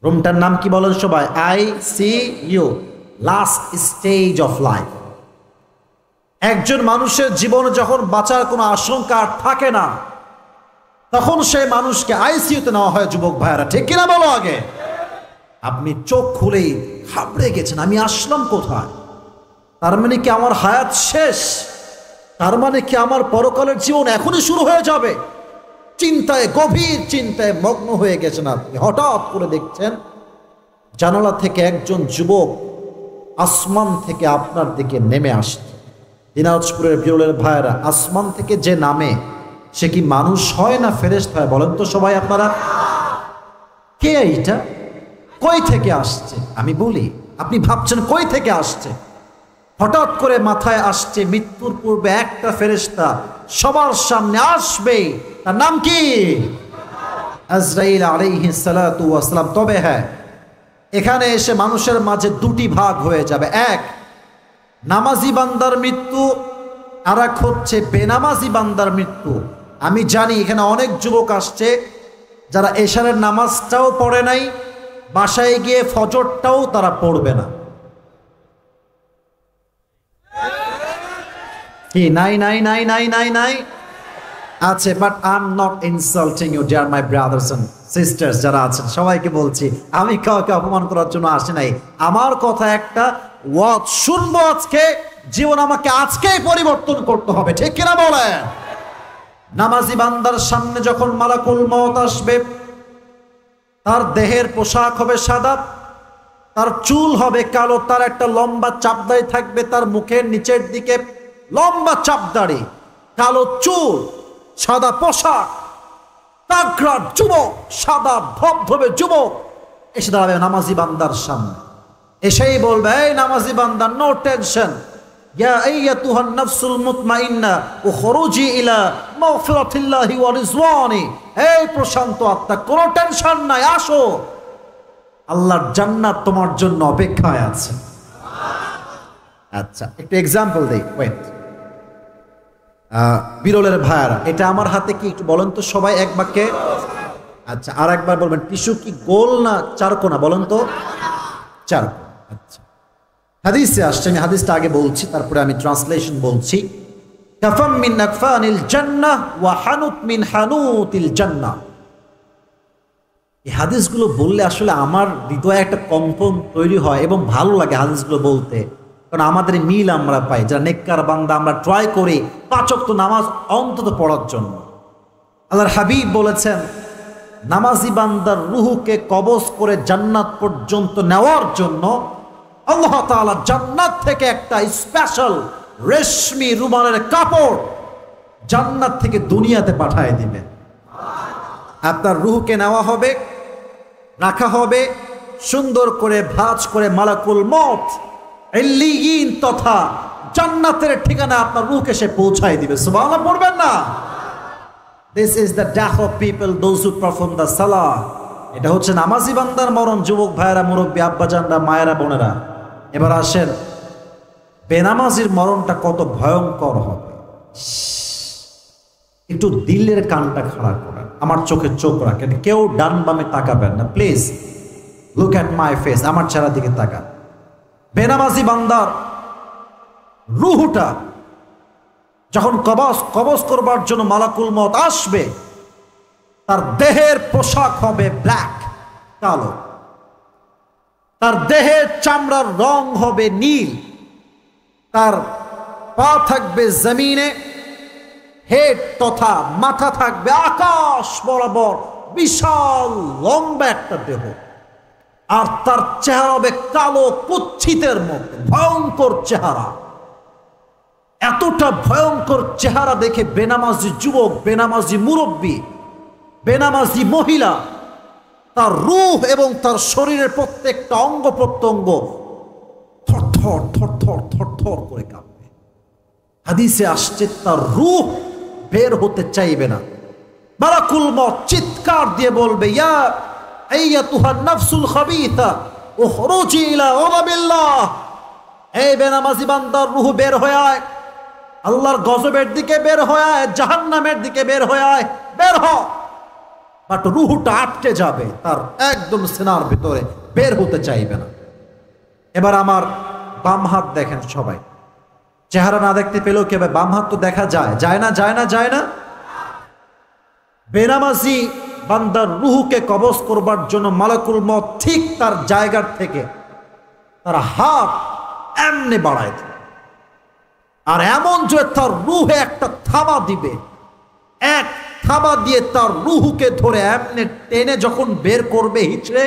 রুমটার নাম কি বলেন সবাই? ICU, last stage of life. একজন মানুষের জীবনে যখন বাঁচার কোনো আশঙ্কা আর থাকে না, তখন সেই মানুষকে আইসিইউতে নেওয়া হয়। যুবক ভাইয়েরা, ঠিক কিনা বলো আগে? আপনি চোখ খুলেই ঘাবড়ে গেছেন, আমি আসলাম কোথায়? তার মানে কি আমার হায়াত শেষ? তার মানে কি আমার পরকালের জীবন এখনই শুরু হয়ে যাবে? চিন্তায়, গভীর চিন্তায় মগ্ন হয়ে গেছেন আপনি। হঠাৎ করে দেখছেন জানালা থেকে একজন যুবক আসমান থেকে আপনার দিকে নেমে আসছে। দিনাজপুরের বিরলের ভাইয়েরা, আসমান থেকে যে নামে সে কি মানুষ হয় না ফেরেশতা হয়? বলেন তো সবাই আপনারা, কে এইটা? কই থেকে আসছে? আমি বলি, আপনি ভাবছেন কই থেকে আসছে? হঠাৎ করে মাথায় আসছে মৃত্যুর পূর্বে একটা ফেরেশতা সবার সামনে আসবে, তার নাম কি? আজরাইল আলাইহিস সালাতু ওয়াস সালাম। তবে হ্যাঁ, এখানে এসে মানুষের মাঝে দুটি ভাগ হয়ে যাবে। এক, নামাজি বান্দার মৃত্যু, আর এক হচ্ছে বেনামাজি বান্দার মৃত্যু। আমি জানি এখানে অনেক যুবক আসছে যারা এশারের নামাজটাও পড়ে নাই, বাসায় গিয়ে ফজরটাও তারা পড়বে না। কি নাই নাই নাই নাই নাই নাই আছে। But I am not insulting you dear my brothers and sisters যারা আছেন, সবাইকে বলছি আমি কাউকে অপমান করার জন্য আসি নাই। আমার কথা একটা, ওয়াজ শুনবো আজকে, জীবন আমাকে আজকেই পরিবর্তন করতে হবে, ঠিক কিনা বলেন? নামাজি বান্দার সামনে যখন মালাকুল মওত আসবে, তার দেহের পোশাক হবে সাদা, তার চুল হবে কালো, তার একটা লম্বা চাপদাড়ি থাকবে, তার মুখের নিচের দিকে লম্বা চাপদাড়ি, কালো চুল, সাদা পোশাক, তাগড়া যুবক, সাদা ধবধবে যুবক এসে দাঁড়াবে নামাজি বান্দার সামনে। এসেই বলবে, এই নামাজি বান্দা, নো টেনশন, ইয়া আইয়াতুহান নাফসুল মুতমাইন্না উখরুজি ইলা মাগফিরাতিল্লাহি ওয়া রিজওয়ানি, এই প্রশান্ত আত্মা, কোনো টেনশন নাই, আসো, আল্লাহর জান্নাত তোমার জন্য অপেক্ষায় আছে। আচ্ছা, একটু এক্সাম্পল দেই, ওয়েট। বিরলের ভাইয়ারা, এটা আমার হাতে কি একটু বলেন তো সবাই এক বাক্যে। আচ্ছা, আর একবার বলবেন, টিস্যু কি গোল না চারকোনা বলেন তো? চারকোনা। আচ্ছা, হাদিসে আসছে, আমি হাদিসটা আগে বলছি, তারপরে আমি ট্রান্সলেশন বলছি। কাফাম মিন আকফানিল জান্নাহ ওয়া হানুত মিন হানুতিল জান্নাহ। এই হাদিসগুলো বললে আসলে আমার হৃদয়ে একটা কম্পন তৈরি হয় এবং ভালো লাগে হাদিসগুলো বলতে, কারণ আমাদের মিল আমরা পাই, যারা নেককার বান্দা আমরা ট্রাই করি 5 ওয়াক্ত নামাজ অন্তত পড়ার জন্য। আল্লাহর হাবিব বলেছেন, নামাজি বান্দার রুহুকে কবজ করে জান্নাত পর্যন্ত নেওয়ার জন্য আল্লাহ তাআলা জান্নাত থেকে একটা স্পেশাল রেশমি রুমালের কাপড় জান্নাত থেকে দুনিয়াতে পাঠিয়ে দিবে। আপনার রুহকে নেওয়া হবে, রাখা হবে, সুন্দর করে ভাঁজ করে মালাকুল মউত ইল্লিয়িন তথা জান্নাতের ঠিকানা আপনার রুহকে সে পৌঁছায় দিবে। সুবহানাল্লাহ পড়বেন না? This is the death of people, those who perform the salah. এটা হচ্ছে নামাজি বান্দার মরণ। যুবক ভাইয়েরা, মুরব্বী আব্বাজানরা, মায়েরা, বোনেরা, এবার আসেন বেনামাজির মরণটা কত ভয়ঙ্কর হবে। একটু দিলের কানটা খাড়া করেন, আমার চোখে চোখ রাখেন, কেউ ডান বামে তাকাবেন না please. Look at my face, আমার চেহারা দিকে তাকান। বেনামাজি বান্দার রুহটা যখন কবজ করবার জন্য মালাকুল মউত আসবে, তার দেহের পোশাক হবে ব্ল্যাক, কালো, তার দেহের চামড়ার রং হবে নীল, তার পা থাকবে জমিনে, হেড তথা মাথা থাকবে আকাশ বরাবর, বিশাল লম্বা একটা দেহ, আর তার চেহারা হবে কালো কুৎসিতের মতো, ভয়ঙ্কর চেহারা। এতটা ভয়ঙ্কর চেহারা দেখে বেনামাজি যুবক, বেনামাজি মুরব্বী, বেনামাজি মহিলা, তার রূহ এবং তার শরীরের প্রত্যেকটা অঙ্গ প্রত্যঙ্গ থরথর থরথর থরথর করে কাঁপবে। হাদিসে আসছে তার রূহ বের হতে চাইবে না। মালাকুল মউত চিৎকার দিয়ে বলবে, ইয়া আইয়াতুহান নাফসুল খাবিথা উখরুজি ইলা গাদাবিল্লাহ, এই বেনামাজি বান্দার রূহ বের হয়ে আয়, আল্লাহর গজবের দিকে বের হয়ে আয়, জাহান্নামের দিকে বের হয়ে আয়, বের হ। বাট রুহটা আটকে যাবে তার একদম সিনার ভিতরে, বের হতে চাইবে না। এবার আমার বাম হাত দেখেন সবাই, চেহারা না দেখতে পেলেও কি বাম হাত তো দেখা যায়, যায় না? যায় না? যায় না? বেনামাজি বান্দার রুহকে কবজ করবার জন্য মালাকুল মউত ঠিক তার জায়গার থেকে তার হাত এমনি বাড়ায় দেবে, আর এমন যে তার রুহে একটা থাবা দিবে, এক থাবা দিয়ে তার রুহকে ধরে এমনি টেনে যখন বের করবে হিচড়ে।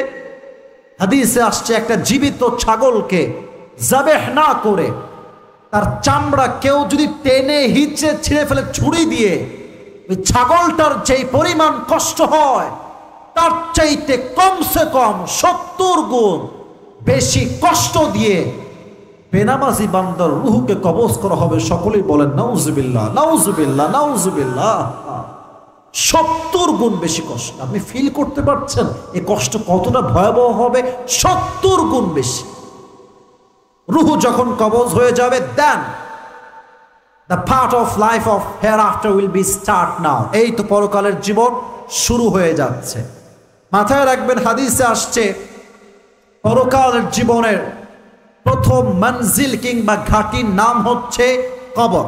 হাদিসে আসছে একটা জীবিত ছাগলকে জাবেহ না করে তার চামড়া কেউ যদি টেনে হিচড়ে ছিঁড়ে ফেলে ছুরি দিয়ে, ওই ছাগলটার যেই পরিমাণ কষ্ট হয় তার চাইতে কমসে কম 70 গুণ বেশি কষ্ট দিয়ে বেনামাজি বান্দার রুহকে কবজ করা হবে। সকলেই বলেন নাউজুবিল্লাহ, নাউজুবিল্লাহ, নাউজুবিল্লাহ। 70 গুণ বেশি কষ্ট। আপনি ফিল করতে পারছেন এই কষ্ট কতটা ভয়াবহ হবে? 70 গুণ বেশি। রুহ যখন কবজ হয়ে যাবে, then the part of life of hereafter will be start now. এই তো পরকালের জীবন শুরু হয়ে যাচ্ছে। মাথায় রাখবেন, হাদিসে আসছে পরকালের জীবনের প্রথম মঞ্জিল কিংবা ঘাটির নাম হচ্ছে কবর।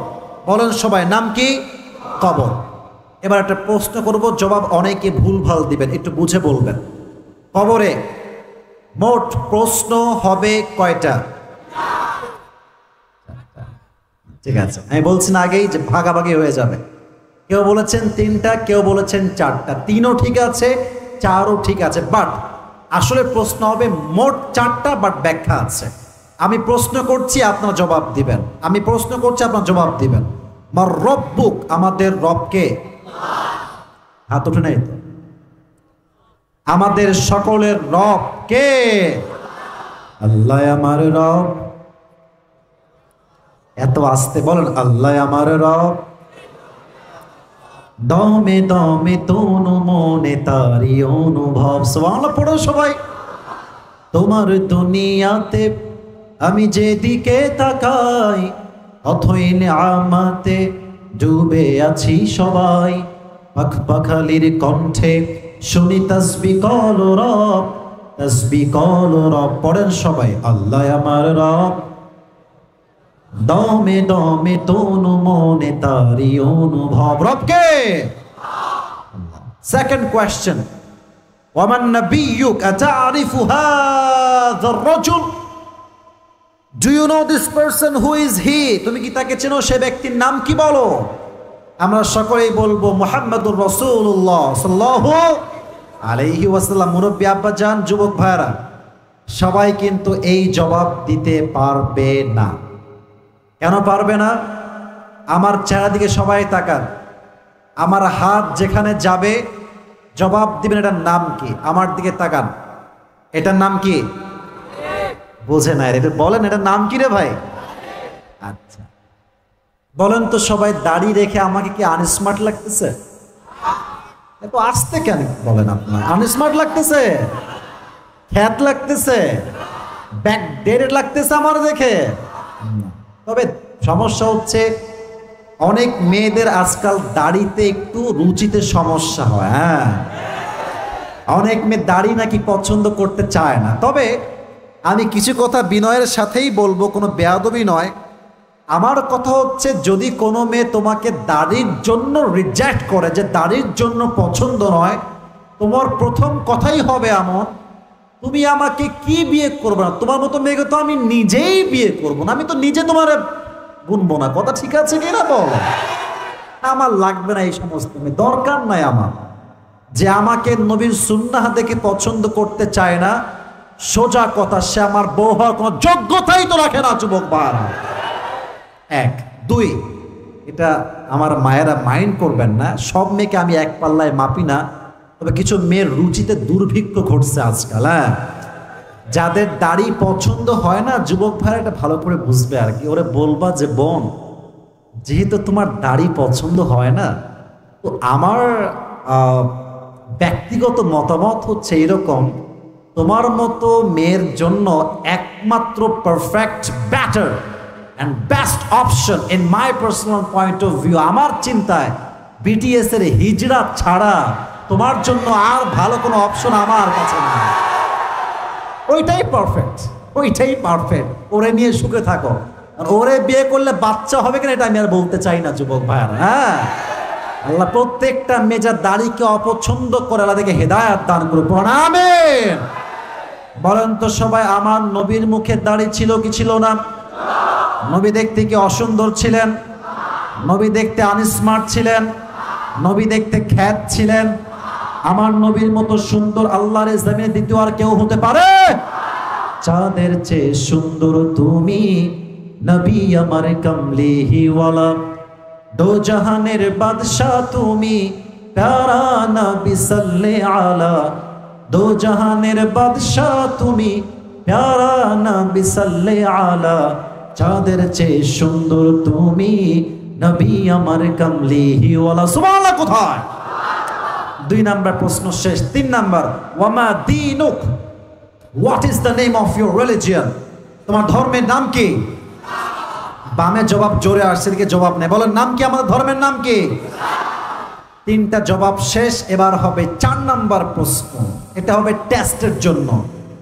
বলেন সবাই, নাম কি? কবর। এবার একটা প্রশ্ন করব, জবাব অনেকে ভুলভাল দিবেন, একটু বুঝে বলবেন। কবরে মোট প্রশ্ন হবে কয়টা? ঠিক আছে, আমি বলছি না আগেই যে ভাগাভাগি হয়ে যাবে। কেউ বলেছেন 3টা, কেউ বলেছেন 4টা। 3ও ঠিক আছে, 4ও ঠিক আছে, বাট আসলে প্রশ্ন হবে মোট 4টা, বাট ব্যাখ্যা আছে। আমি প্রশ্ন করছি, আপনারা জবাব দিবেন। আমি প্রশ্ন করছি, আপনারা জবাব দিবেন। মার রব্বুক, আমাদের রবকে? হাত ওঠে নাই তো। আমাদের সকলের রব কে? আল্লাহ আমার রব। এত আস্তে বলেন, আল্লাহ আমার রব, দমে দমে তনু মনে তারি অনুভব। সুবহানাল্লাহ পড়ো সবাই। তোমার দুনিয়াতে আমি যেদিকে তাকাই, অথই নিয়ামতে ডুবে আছি সবাই। পাখ পাখালির কণ্ঠে শুনি তাসবিহ কল রব, তাসবিহ কল রব। পড়েন সবাই, আল্লাহ আমার রব, দমে দমে তনু মনে তারি অনুভব। রবকে। সেকেন্ড কোয়েশ্চেন, ওয়ামান নাবিয়্যুক আতারিফু হাযার রাজুল, do you know this person, who is he? তুমি কি তাকে চেনো? সে ব্যক্তির নাম কি বলো? আমরা সকলেই বলবো মুহাম্মাদুর রাসূলুল্লাহ সাল্লাল্লাহু আলাইহি ওয়াসাল্লাম। মুরব্বী আব্বাজান, যুবক ভাইরা, সবাই কিন্তু এই জবাব দিতে পারবে না। কেন পারবে না? আমার চেহারা দিকে সবাই তাকান। আমার হাত যেখানে যাবে জবাব দিবেন এটার নাম কি। আমার দিকে তাকান, এটার নাম কি? বোঝে না এটা, বলেন এটার নাম কি রে ভাই? আচ্ছা বলেন তো সবাই, দাড়ি রেখে আমাকে কি আনস্মার্ট লাগতেছে? এত আসতে কেন বলেন আপনার? আনস্মার্ট লাগতেছে, খ্যাত লাগতেছে, ব্যাকডেটেড লাগতেছে আমার দেখে? তবে সমস্যা হচ্ছে অনেক মেয়েদের আজকাল দাড়িতে একটু রুচিতে সমস্যা হয়। হ্যাঁ, অনেক মেয়ে দাড়ি নাকি পছন্দ করতে চায় না। তবে আমি কিছু কথা বিনয়ের সাথেই বলবো, কোনো বেয়াদবি নয়। আমার কথা হচ্ছে, যদি কোনো মেয়ে তোমাকে দাড়ির জন্য রিজেক্ট করে, যে দাড়ির জন্য পছন্দ নয়, তোমার প্রথম কথাই হবে এমন, তুমি আমাকে কি বিয়ে করবে না? তোমার মতো মেয়েকে তো আমি নিজেই বিয়ে করবো না, আমি তো নিজে তোমার বুনবো না। কথা ঠিক আছে কিনা বল? আমার লাগবে না এই সমস্ত মেয়ে, দরকার নাই আমার। যে আমাকে নবীর সুন্নাহ দেখে পছন্দ করতে চায় না, সোজা কথা, সে আমার বউ হওয়ার কোনো যোগ্যতাই তো রাখে না। যুবক ভাইরা, এক। দুই, এটা আমার মায়েরা মাইন্ড করবেন না, সব মেয়েকে আমি এক পাল্লায় মাপি না। তবে কিছু মেয়ের রুচিতে দুর্ভিক্ষ ঘটছে আজকাল। হ্যাঁ, যাদের দাড়ি পছন্দ হয় না, যুবক ভাইরা এটা ভালো করে বুঝবে আর কি। ওরে বলবা যে বোন, যেহেতু তোমার দাড়ি পছন্দ হয় না, তো আমার ব্যক্তিগত মতামত হচ্ছে এরকম, তোমার মতো মেয়ের জন্য একমাত্র perfect, better and best option in my personal point of view, আমার চিন্তায় বিটিএস এর হিজড়া ছাড়া তোমার জন্য আর ভালো কোনো অপশন আমার কাছে না। ওইটাই পারফেক্ট, ওইটাই পারফেক্ট। ওরে নিয়ে সুখে থাকো। আর ওরে বিয়ে করলে বাচ্চা হবে কিনা এটা আমি আর বলতে চাই না যুবক ভাইয়ারা। হ্যাঁ, আল্লাহ প্রত্যেকটা মেজার দাড়িকে অপছন্দ করে আল্লাহ দেখে হেদায়াত দান করুক। আমিন। বলেন তো সবাই, আমার নবীর মুখে দাড়ি ছিল কি ছিল না? নবী দেখতে কি অসুন্দর ছিলেন? নবী দেখতে আনস্মার্ট ছিলেন? নবী দেখতে খ্যাত ছিলেন? আমার নবীর মতো সুন্দর আল্লাহর জমিনে দ্বিতীয় আর কেউ হতে পারে? চাঁদের চেয়ে সুন্দর তুমি নবী আমার কমলিহি ওয়ালা, দো জাহানের বাদশা তুমি প্যারা নবী সাল্লে আলা, দো জাহানের বাদশা তুমি প্যারা নবী সাল্লে আলা, চাঁদের চেয়ে সুন্দর তুমি নবী আমার কমলিহি ওয়ালা। সুবহানাল্লাহ। কোথায়? 2 নাম্বার প্রশ্ন শেষ। 3 নাম্বার, ওয়ামা দীনুক, what is the name of your religion? তোমার ধর্মের নাম কি? বামে জবাব জোরে আসছে, দিকে জবাব নেই। বলেন নাম কি? আমাদের ধর্মের নাম কি? 3টা জবাব শেষ। এবার হবে 4 নাম্বার প্রশ্ন। এটা হবে টেস্টের জন্য।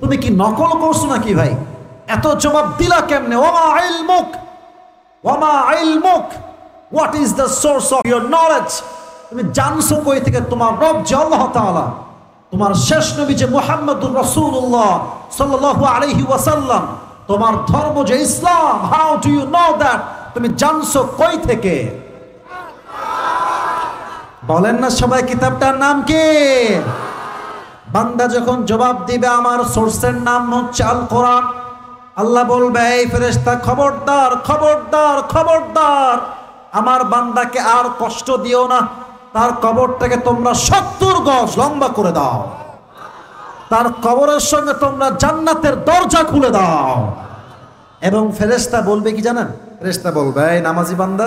তুমি কি নকল করছো নাকি ভাই? এত জবাব দিলা কেমনে? ওয়ামা ইলমুক, ওয়ামা ইলমুক, what is the source of your knowledge? তুমি জানছো কই থেকে তোমার রব যে আল্লাহ তাআলা, তোমার শেষ নবী যে মুহাম্মদুর রাসূলুল্লাহ সাল্লাল্লাহু আলাইহি ওয়াসাল্লাম, তোমার ধর্ম যে ইসলাম, how do you know that? তুমি জানছো কই থেকে? বলেন না সবাই, কিতাবটার নাম কি? বান্দা যখন জবাব দিবে আমার সোর্সের নাম হচ্ছে আল কোরআন, আল্লাহ বলবে এই ফেরেশতা খবরদার, খবরদার, খবরদার, আমার বান্দাকে আর কষ্ট দিও না। তার কবরটাকে তোমরা 70 গজ লম্বা করে দাও, তার কবরের সঙ্গে তোমরা জান্নাতের দরজা খুলে দাও। এবং ফেরেশতা বলবে কি জানেন? ফেরেশতা বলবে, এই নামাজি বান্দা,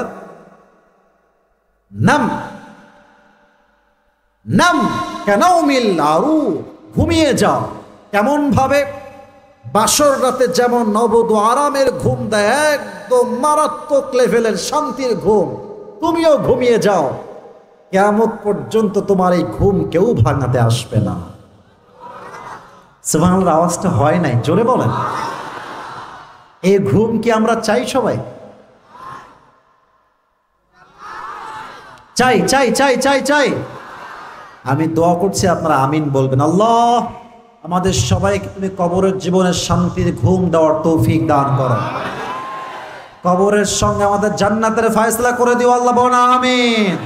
নাম নাম কানাউমিল আরু, ঘুমিয়ে যাও। কেমন ভাবে? বাসর রাতে যেমন নবদু আরামের ঘুম দেয়, একদম মারাত্মক লেভেলের শান্তির ঘুম, তুমিও ঘুমিয়ে যাও। কিয়ামত পর্যন্ত তোমার এই ঘুম কেউ ভাঙাতে আসবে না। সুবহানাল্লাহ, আওয়াজটা হয় নাই, জোরে বলেন। এই ঘুম কি আমরা চাই? সবাই চাই চাই চাই চাই চাই। আমি দোয়া করছি, আপনারা আমিন বলবেন। আল্লাহ আমাদের সবাইকে তুমি কবরের জীবনের শান্তির ঘুম দেওয়ার তৌফিক দান করো। কবরের সঙ্গে আমাদের জান্নাতের ফয়সালা করে দিও আল্লাহ, বলেন আমিন।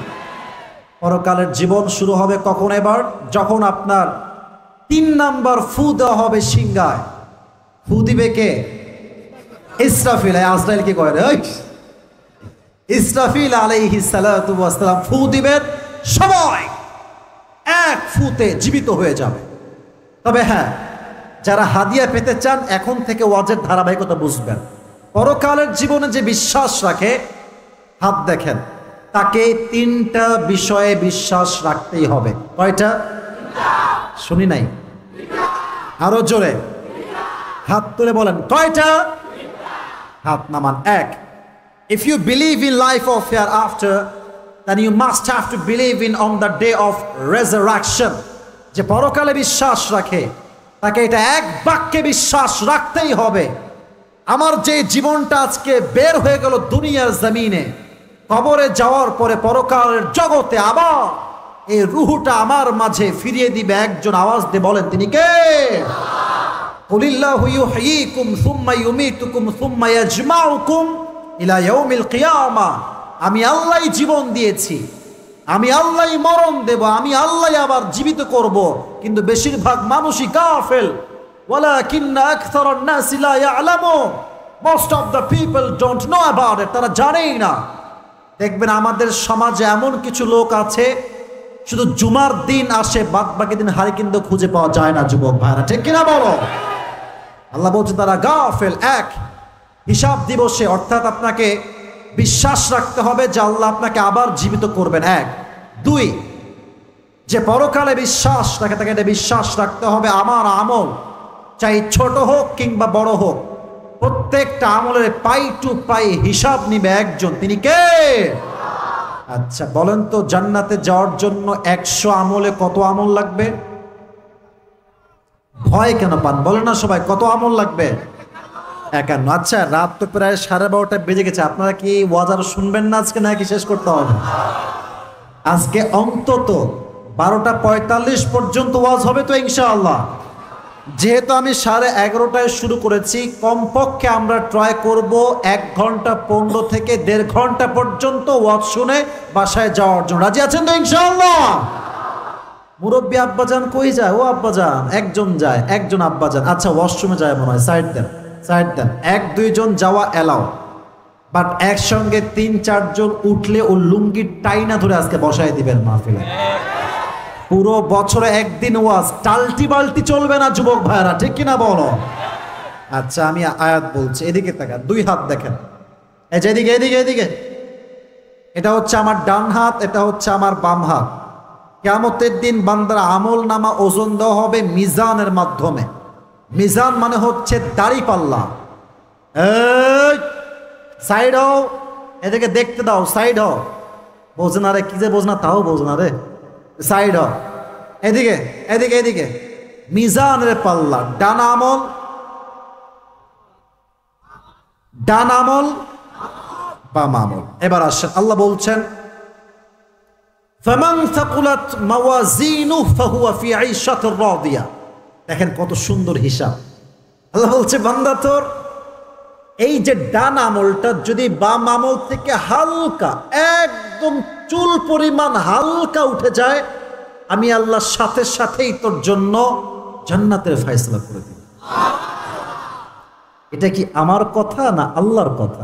পরকালের জীবন শুরু হবে কখন? এবার যখন আপনার 3 নাম্বার ফু দেওয়া হবে সিংহায়। ফু দিবে কে? ইসরাফিল। আজরাইল কি করে? ইসরাফিল আলাইহিস সালাতু ওয়াস সালাম ফু দিবেন, সবাই এক ফুতে জীবিত হয়ে যাবে। তবে হ্যাঁ, যারা হাদিয়া পেতে চান এখন থেকে ওয়াজের ধারাবাহিকতা বুঝবেন। পরকালের জীবনে যে বিশ্বাস রাখে, হাত দেখেন, তাকে 3টা বিষয়ে বিশ্বাস রাখতেই হবে। কয়টা? শুনি নাই, আরো জোরে হাত তুলে বলেন, কয়টা? হাত নামান। 1, if you believe in life of hereafter, then you must have to believe in on the day of resurrection. যে পরকালে বিশ্বাস রাখে তাকে এটা এক বাক্যে বিশ্বাস রাখতেই হবে, আমার যে জীবনটা আজকে বের হয়ে গেল দুনিয়ার জমিনে, কবরে যাওয়ার পরে পরকালের জগতে আবার এই রুহটা আমার মাঝে ফিরিয়ে দিবে একজন। আওয়াজ দিয়ে বলেন, তিনি কে? কুলিল্লাহু ইউহয়িকুম সুম্মা ইউমীতুকুম সুম্মা ইয়াজমাউকুম ইলা ইয়াউমিল কিয়ামা। আমি আল্লাহই জীবন দিয়েছি, আমি আল্লাহই মরণ দেব, আমি আল্লাহই আবার জীবিত করব। কিন্তু বেশিরভাগ মানুষই গাফেল। ওয়ালাকিন্না আকসারান নাসি লা ইয়ালামুন। Most of the people don't know about it. তারা জানেই না। দেখবেন আমাদের সমাজে এমন কিছু লোক আছে শুধু জুমার দিন আসে, বাদ বাকি দিন হারি কিন্তু খুঁজে পাওয়া যায় না। যুবক ভাইরা, ঠিক কিনা বলো? আল্লাহ বলছে তারা গাফেল। 1, হিসাব দিবসে, অর্থাৎ আপনাকে বিশ্বাস রাখতে হবে যে আল্লাহ আপনাকে আবার জীবিত করবেন। 1, 2, যে পরকালে বিশ্বাস রাখে তাকে এটা বিশ্বাস রাখতে হবে আমার আমল, চাই ছোট হোক কিংবা বড় হোক, প্রত্যেকটা আমলের পাই টু পাই হিসাব নিবে একজন। তিনি কে? আচ্ছা বলেন তো, জান্নাতে যাওয়ার জন্য 100 আমলে কত আমল লাগবে? ভয় কেন পান? বলেন না সবাই, কত আমল লাগবে? 51। আচ্ছা, রাত তো প্রায় 12:30 বেজে গেছে। আপনারা কি ওয়াজ আর শুনবেন না আজকে, নাকি শেষ করতে হবে? আজকে অন্তত 12:45 পর্যন্ত ওয়াজ হবে তো ইনশাআল্লাহ। যেহেতু আমি 11:30টায় শুরু করেছি, কমপক্ষে আমরা ট্রাই করব 1 ঘন্টা 15 থেকে 1.5 ঘন্টা পর্যন্ত ওয়াজ শুনে বাসায় যাওয়ার জন্য। রাজি আছেন তো ইনশাআল্লাহ? মুরব্বী আব্বাজান কই যায়? ও আব্বাজান একজন যায়, একজন আব্বাজান। আচ্ছা, ওয়াশরুমে যায় মনে হয়, সাইড দেন, সাইড দেন। 1-2 জন যাওয়া এলাও, বাট একসঙ্গে 3-4 জন উঠলে ও লুঙ্গির টাইনা ধরে আজকে বসায় দিবেন মাহফিলে। পুরো বছরে একদিন ওয়াজ, টালটি বালটি চলবে না যুবক ভাইরা, ঠিক কিনা বলো? আচ্ছা, আমি আয়াত বলছি, এদিকে তাকান, 2 হাত দেখেন, এই যে এদিকে এদিকে এদিকে। এটা হচ্ছে আমার ডান হাত, এটা হচ্ছে আমার বাম হাত। কিয়ামতের দিন বান্দার আমল নামা ওজন দেওয়া হবে মিজানের মাধ্যমে। মিজান মানে হচ্ছে দাড়ি পাল্লা। এই সাইড হও, এদিকে দেখতে দাও, সাইড হও। বোঝে না রে, কি যে বোঝ না তাও বোঝ না রে, সাইড হও। এদিকে এদিকে এদিকে, মিজানের পাল্লা। ডান আমল, ডান আমল, বাম আমল। এবার আসেন, আল্লাহ বলছেন ফামান সাকুলাত মাওয়াজিনুহু ফাহুয়া ফি আইশাতির রাদিয়া। দেখেন কত সুন্দর হিসাব। আল্লাহ বলছে, বান্দা তোর এই যে ডান আমলটা যদি বাম আমল থেকে হালকা, একদম চুল পরিমাণ হালকা উঠে যায়, আমি আল্লাহ সাথে সাথেই তোর জন্য জান্নাতের ফয়সালা করে দিই। এটা কি আমার কথা না আল্লাহর কথা?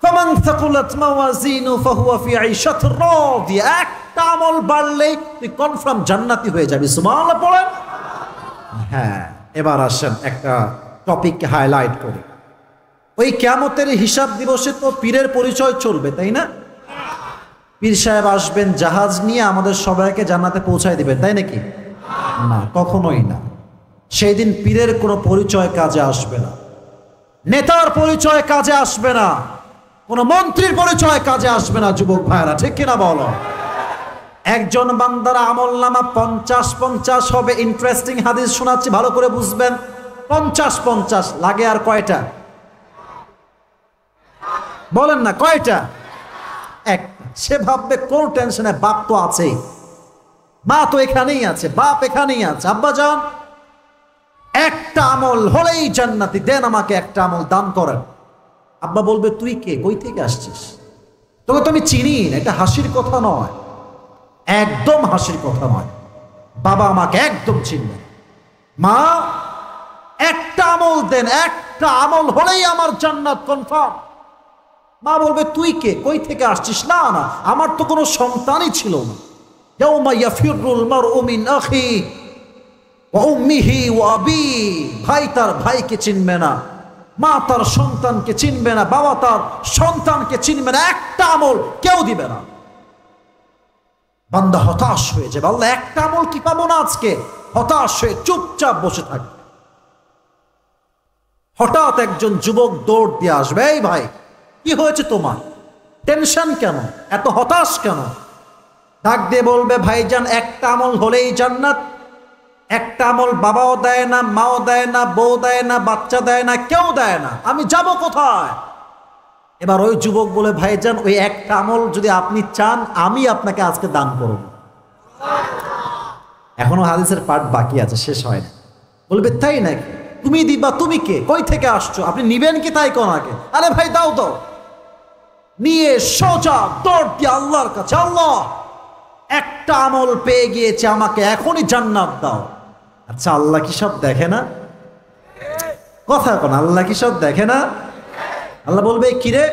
ফামান সাকুলাত মাওয়াজিনুহু ফাহুয়া ফি আইশাতির রাদিয়া। একটা আমল বাড়লেই তুই কনফার্ম জান্নাতি হয়ে যাবি। সুবহানাল্লাহ পড়েন। হ্যাঁ, এবার আসেন একটা টপিককে হাইলাইট করি। ওই কিয়ামতের হিসাব দিবসে তো পীরের পরিচয় চলবে, তাই না? পীর সাহেব আসবেন জাহাজ নিয়ে আমাদের সবাইকে জান্নাতে পৌঁছায় দিবেন, তাই নাকি? না, কখনোই না। সেই দিন পীরের কোনো পরিচয় কাজে আসবে না, নেতার পরিচয় কাজে আসবে না, কোন মন্ত্রীর পরিচয় কাজে আসবে না। যুবক ভাইরা ঠিক কিনা বলো? একজন বান্দার আমলনামা 50-50 হবে। ইন্টারেস্টিং হাদিস শোনাচ্ছি, ভালো করে বুঝবেন। 50-50 লাগে আর কয়টা? বলেন না কয়টা? একটা। সে ভাববে কোন টেনশনে, বাপ তো আছেই, মা তো এখানেই আছে, বাপ এখানেই আছে, আব্বা যান একটা আমল হলেই জান্নাতি, দেন আমাকে একটা আমল দান করেন। আব্বা বলবে তুই কে, কই থেকে আসছিস, তোকে তো আমি চিনি না। এটা হাসির কথা নয়, একদম হাসির কথা নয়। বাবা আমাকে একদম চিনবে। মা একটা আমল দেন, একটা আমল হলেই আমার জান্নাত কনফার্ম। মা বলবে তুই কে, কই থেকে আসছিস? না না, আমার তো কোনো সন্তানই ছিল না। ইয়াউমা ইয়াফিরুল মারউ মিন আখি ওয়া উম্মিহি ওয়া আবি। ভাই তার ভাইকে চিনবে না, মা তার সন্তানকে চিনবে না, বাবা তার সন্তানকে চিনবে না, একটা আমল কেউ দিবে না। বান্দা হতাশ হয়ে যাবে, আল্লাহ একটা আমল কি পাবো না আজকে? হতাশ হয়ে চুপচাপ বসে থাকবে। হঠাৎ একজন যুবক দৌড় দিয়ে আসবে, এই ভাই কি হয়েছে তোমার, টেনশন কেন, এত হতাশ কেন? ডাক দিয়ে বলবে ভাইজান একটা আমল হলেই জান্নাত। একটা আমল বাবাও দেয় না, মাও দেয় না, বউ দেয় না, বাচ্চা দেয় না, কেউ দেয় না, আমি যাব কোথায়? এবার ওই যুবক বলে ভাইজান ওই একটা আমল যদি আপনি চান আমি আপনাকে আজকে দান করব। এখনো হাদিসের পার্ট বাকি আছে, শেষ হয় না। বলবে তাই নাকি, তুমি দিবা? তুমি কে, কই থেকে আসছো, আপনি নিবেন কি তাই কোন আগে? আরে ভাই দাও দাও। নিয়ে সোজা দৌড় দিয়ে আল্লাহর কাছে, আল্লাহ একটা আমল পেয়ে গিয়েছে, আমাকে এখনই জান্নাত দাও। আচ্ছা আল্লাহ কি সব দেখে না? কথা কোন, আল্লাহ কি সব দেখে না? আল্লাহ বলবে কিরে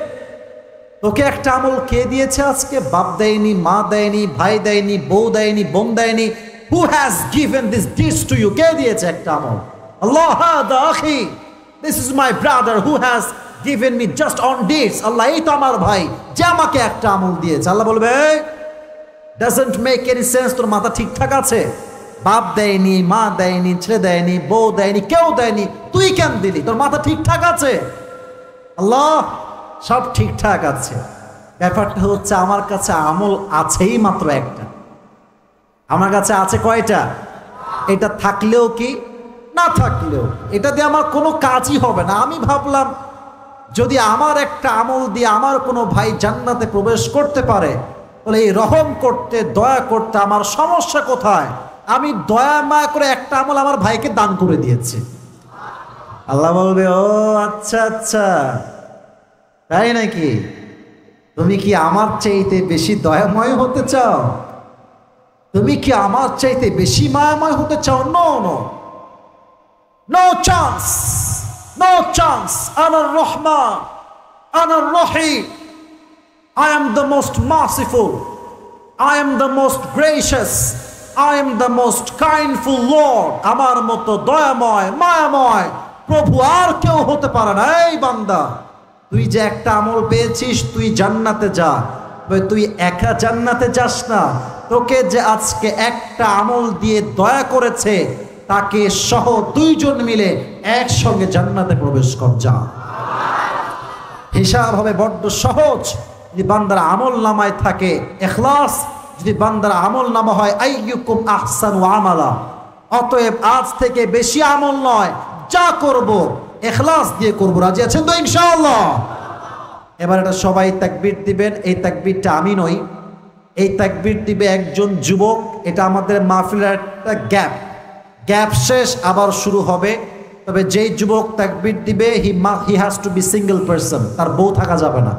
তোকে একটা আমল কে দিয়েছে আজকে? বাপ দেয়নি, মা দেয়নি, ভাই দেয়নি, বউ দেয়নি, বোন দেয়নি। Who has given this this to you? কে দিয়েছে একটা আমল? আল্লাহ, হাদা আখি, this is my brother who has given me just on this. Allah এই তো আমার ভাই যে আমাকে একটা আমল দিয়েছে। আল্লাহ বলবে ডাজন্ট মেক এনি সেন্স, তোর মাথা ঠিকঠাক আছে? বাপ দেয়নি, মা দেয়নি, ছেলে দেয়নি, বউ দেয়নি, কেউ দেয়নি, তুই কেন দিলি? তোর মাথা ঠিকঠাক আছে? আল্লাহ সব ঠিকঠাক আছে, ব্যাপারটা হচ্ছে আমার কাছে আমল আছেই মাত্র একটা। আমার কাছে আছে কয়টা? এটা থাকলেও কি না থাকলেও এটা দিয়ে আমার কোনো কাজই হবে না। আমি ভাবলাম যদি আমার একটা আমল দিয়ে আমার কোনো ভাই জান্নাতে প্রবেশ করতে পারে তাহলে এই রহম করতে, দয়া করতে আমার সমস্যা কোথায়? আমি দয়া মায়া করে একটা আমল আমার ভাইকে দান করে দিয়েছি। আল্লাহ বলবে ও আচ্ছা আচ্ছা তাই নাকি, তুমি কি আমার চাইতে বেশি দয়াময় হতে চাও? তুমি কি আমার চাইতে বেশি মায়াময় হতে চাও? No no, no chance, no chance. Anar Rahman, আনার রহিম, I am the most merciful, I am the most gracious, I am the most kindful Lord. আমার মতো দয়াময় মায়াময় প্রভু আর কেউ হতে পারে না। এই বান্দা তুই যে একটা আমল পেয়েছিস তুই জান্নাতে যা, তুই একা জান্নাতে যাস না, তোকে যে আজকে একটা আমল দিয়ে দয়া করেছে তাকে সহ দুইজন মিলে একসঙ্গে জান্নাতে প্রবেশ কর, যা। হিসাব হবে বড্ড সহজ যদি বান্দার আমল নামায় থাকে ইখলাস, যদি বান্দার আমল নামা হয় আইয়ুকুম আহসানু আমালা। অতএব আজ থেকে বেশি আমল নয়, যা করব ইখলাস দিয়ে করব। রাজি আছেন তো ইনশাআল্লাহ? এবার এটা সবাই তাকবীর দিবেন। এই তাকবীরটা আমি নই, এই তাকবীর দিবে একজন যুবক। এটা আমাদের মাহফিলের একটা গ্যাপ শেষ আবার শুরু হবে। তবে যেই যুবক তাকবীর দিবে he has to be single person, তার বউ থাকা যাবে না।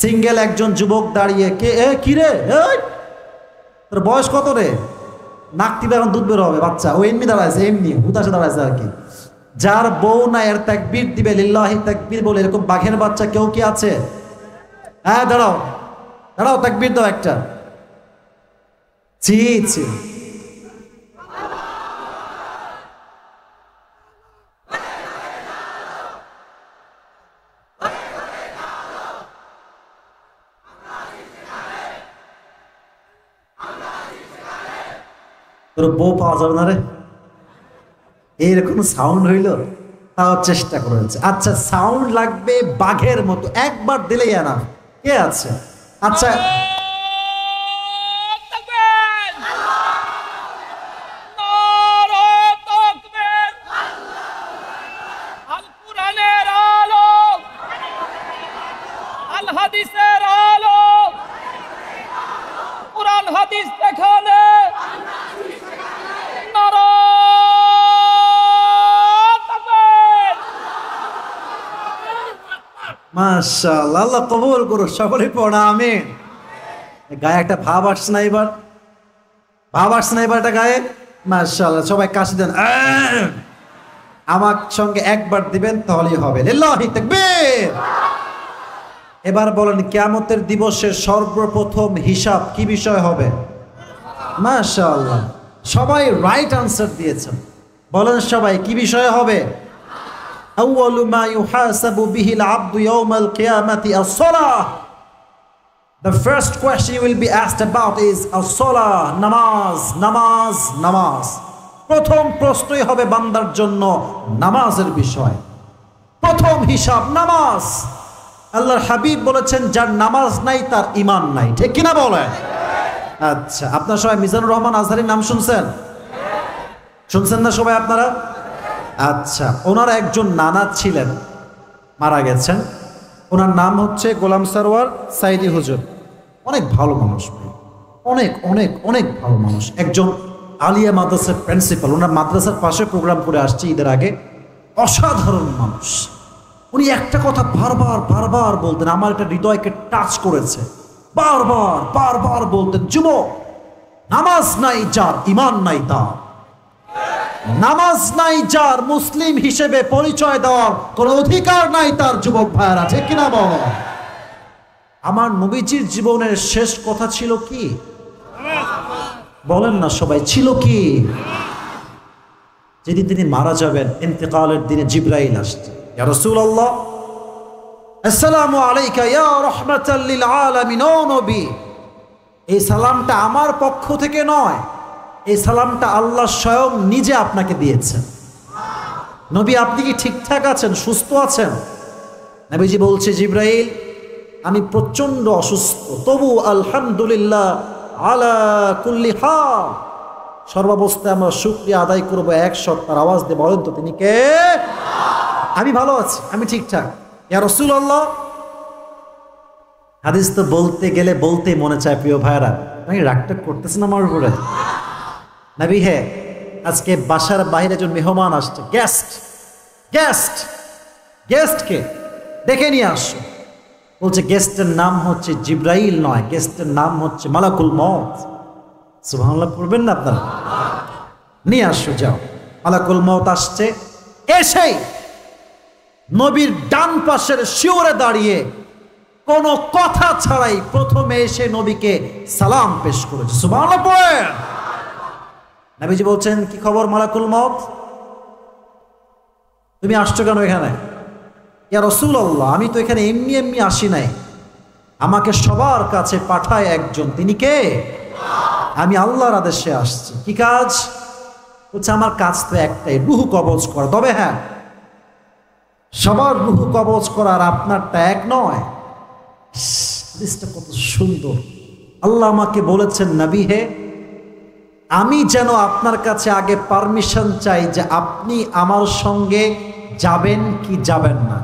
সিঙ্গেল একজন যুবক দাঁড়িয়ে, কে কি রে, তোর বয়স কত রে? নাক টিপে এখন দুধ বের হবে বাচ্চা, ও এমনি দাঁড়াইছে, এমনি হুতাশে দাঁড়াইছে আর কি। যার বউ না এর তাকবীর দিবে লিল্লাহি তাকবীর বলে, এরকম বাঘের বাচ্চা কেউ কি আছে? হ্যাঁ দাঁড়াও দাঁড়াও, তাকবীর দাও একটা। জি জি, তোর বউ পাওয়া যাবে না রে, এইরকম সাউন্ড হইল, তাও চেষ্টা করেছে। আচ্ছা সাউন্ড লাগবে বাঘের মতো, একবার দিলেই না। কে আছে? আচ্ছা মাশাআল্লাহ, আল্লাহ কবুল করুক। সকলে পড়া আমিন। গায়ে একটা ভাব আসছে না এবার? ভাব আসছে না এবার এটা গায়ে? মাশাআল্লাহ, সবাই কাশি দেন। আমার সঙ্গে একবার দিবেন তাহলেই হবে। লিল্লাহি তাকবীর। এবার বলেন কিয়ামতের দিবসের সর্বপ্রথম হিসাব কি বিষয় হবে? মাশাআল্লাহ, সবাই রাইট আনসার দিয়েছেন। বলেন সবাই কি বিষয় হবে? আউয়ালু মা ইউহাসাবু বিহিল আবদু ইয়াউমাল কিয়ামাতি আস-সালাহ। The first question you will be asked about is as-salah, নামাজ, নামাজ, নামাজ। প্রথম প্রশ্নই হবে বান্দার জন্য নামাজের বিষয়। প্রথম হিসাব নামাজ। আল্লাহর হাবিব বলেছেন যার নামাজ নাই তার ঈমান নাই, ঠিক কিনা বলেন? আচ্ছা, আপনারা সবাই মিজানুর রহমান আজহারীর নাম শুনছেন? শুনছেন না সবাই আপনারা? আচ্ছা, ওনার একজন নানা ছিলেন, মারা গেছেন। ওনার নাম হচ্ছে গোলাম সরওয়ার সাইদি হুজুর। অনেক ভালো মানুষ, অনেক অনেক অনেক ভালো মানুষ। একজন আলিয়া মাদ্রাসার প্রিন্সিপাল। ওনার মাদ্রাসার পাশে প্রোগ্রাম করে আসছি ঈদের আগে। অসাধারণ মানুষ। উনি একটা কথা বারবার বারবার বলতেন, আমার একটা হৃদয়কে টাচ করেছে। বারবার বারবার বলতেন, যুবক, নামাজ নাই যার ঈমান নাই তার, নামাজ নাই যার মুসলিম হিসেবে পরিচয় দেওয়ার কোন অধিকার নাই তার। যুবক ভাইয়েরা, ঠিক কিনা বল? আমার নবীজির জীবনের শেষ কথা ছিল কি? বলেন না সবাই, ছিল কি? যেদিন তিনি মারা যাবেন, ইন্তেকালের দিনে জিবরাইল আসছে, ইয়া রাসূলুল্লাহ আসসালামু আলাইকা ইয়া রাহমাতাল লিল আলামিন। ও নবী, এই সালামটা আমার পক্ষ থেকে নয়, এই সালামটা আল্লাহ স্বয়ং নিজে আপনাকে দিয়েছেন। নবী, আপনি কি ঠিকঠাক আছেন, সুস্থ আছেন? নবীজি বলছে, জিবরাইল, আমি প্রচন্ড অসুস্থ, তবু আলহামদুলিল্লাহ আলা কুল্লি হাল, সর্বাবস্থায় আমরা শুকরিয়া আদায় করবো 100। তার আওয়াজ দিয়ে বলেন তো তিনি কে? আমি ভালো আছি, আমি ঠিকঠাক। ইয়া রাসূলুল্লাহ, হাদিস তো বলতে গেলে বলতেই মনে চায়। প্রিয় ভাইরা, আমি রাগটা করতেছেন আমার উপরে? নবী, হে, আজকে বাসার বাইরে একজন মেহমান আসছে, গেস্ট। গেস্ট গেস্টকে ডেকে নিয়ে আসো। বলছে গেস্টের নাম হচ্ছে জিবরাইল নয়, গেস্টের নাম হচ্ছে মালাকুল মউত। সুবহানাল্লাহ পড়বেন না আপনারা? নিয়ে আসো, যাও। মালাকুল মউত আসছে। এসেই নবীর ডান পাশের শিওরে দাঁড়িয়ে কোনো কথা ছাড়াই প্রথমে এসে নবীকে সালাম পেশ করেছে। সুবহানাল্লাহ পড়েন। নবীজি বলছেন, কি খবর মালাকুল মউত, তুমি আসছো কেন এখানে? ইয়া রাসূলুল্লাহ, আমি তো এখানে এমনি এমনি আসি নাই, আমাকে সবার কাছে পাঠায় একজন, তিনি কে? আমি আল্লাহর আদেশে আসছি। কি কাজ? বলছে, আমার কাজ তো একটাই, রূহ কবজ করা। তবে হ্যাঁ, সবার রূহ কবজ করার আপনারটা এক নয়। হাদিসটা কত সুন্দর। আল্লাহ আমাকে বলেছেন, নবী হে, আমি যেন আপনার কাছে আগে পারমিশন চাই যে আপনি আমার সঙ্গে যাবেন কি যাবেন না।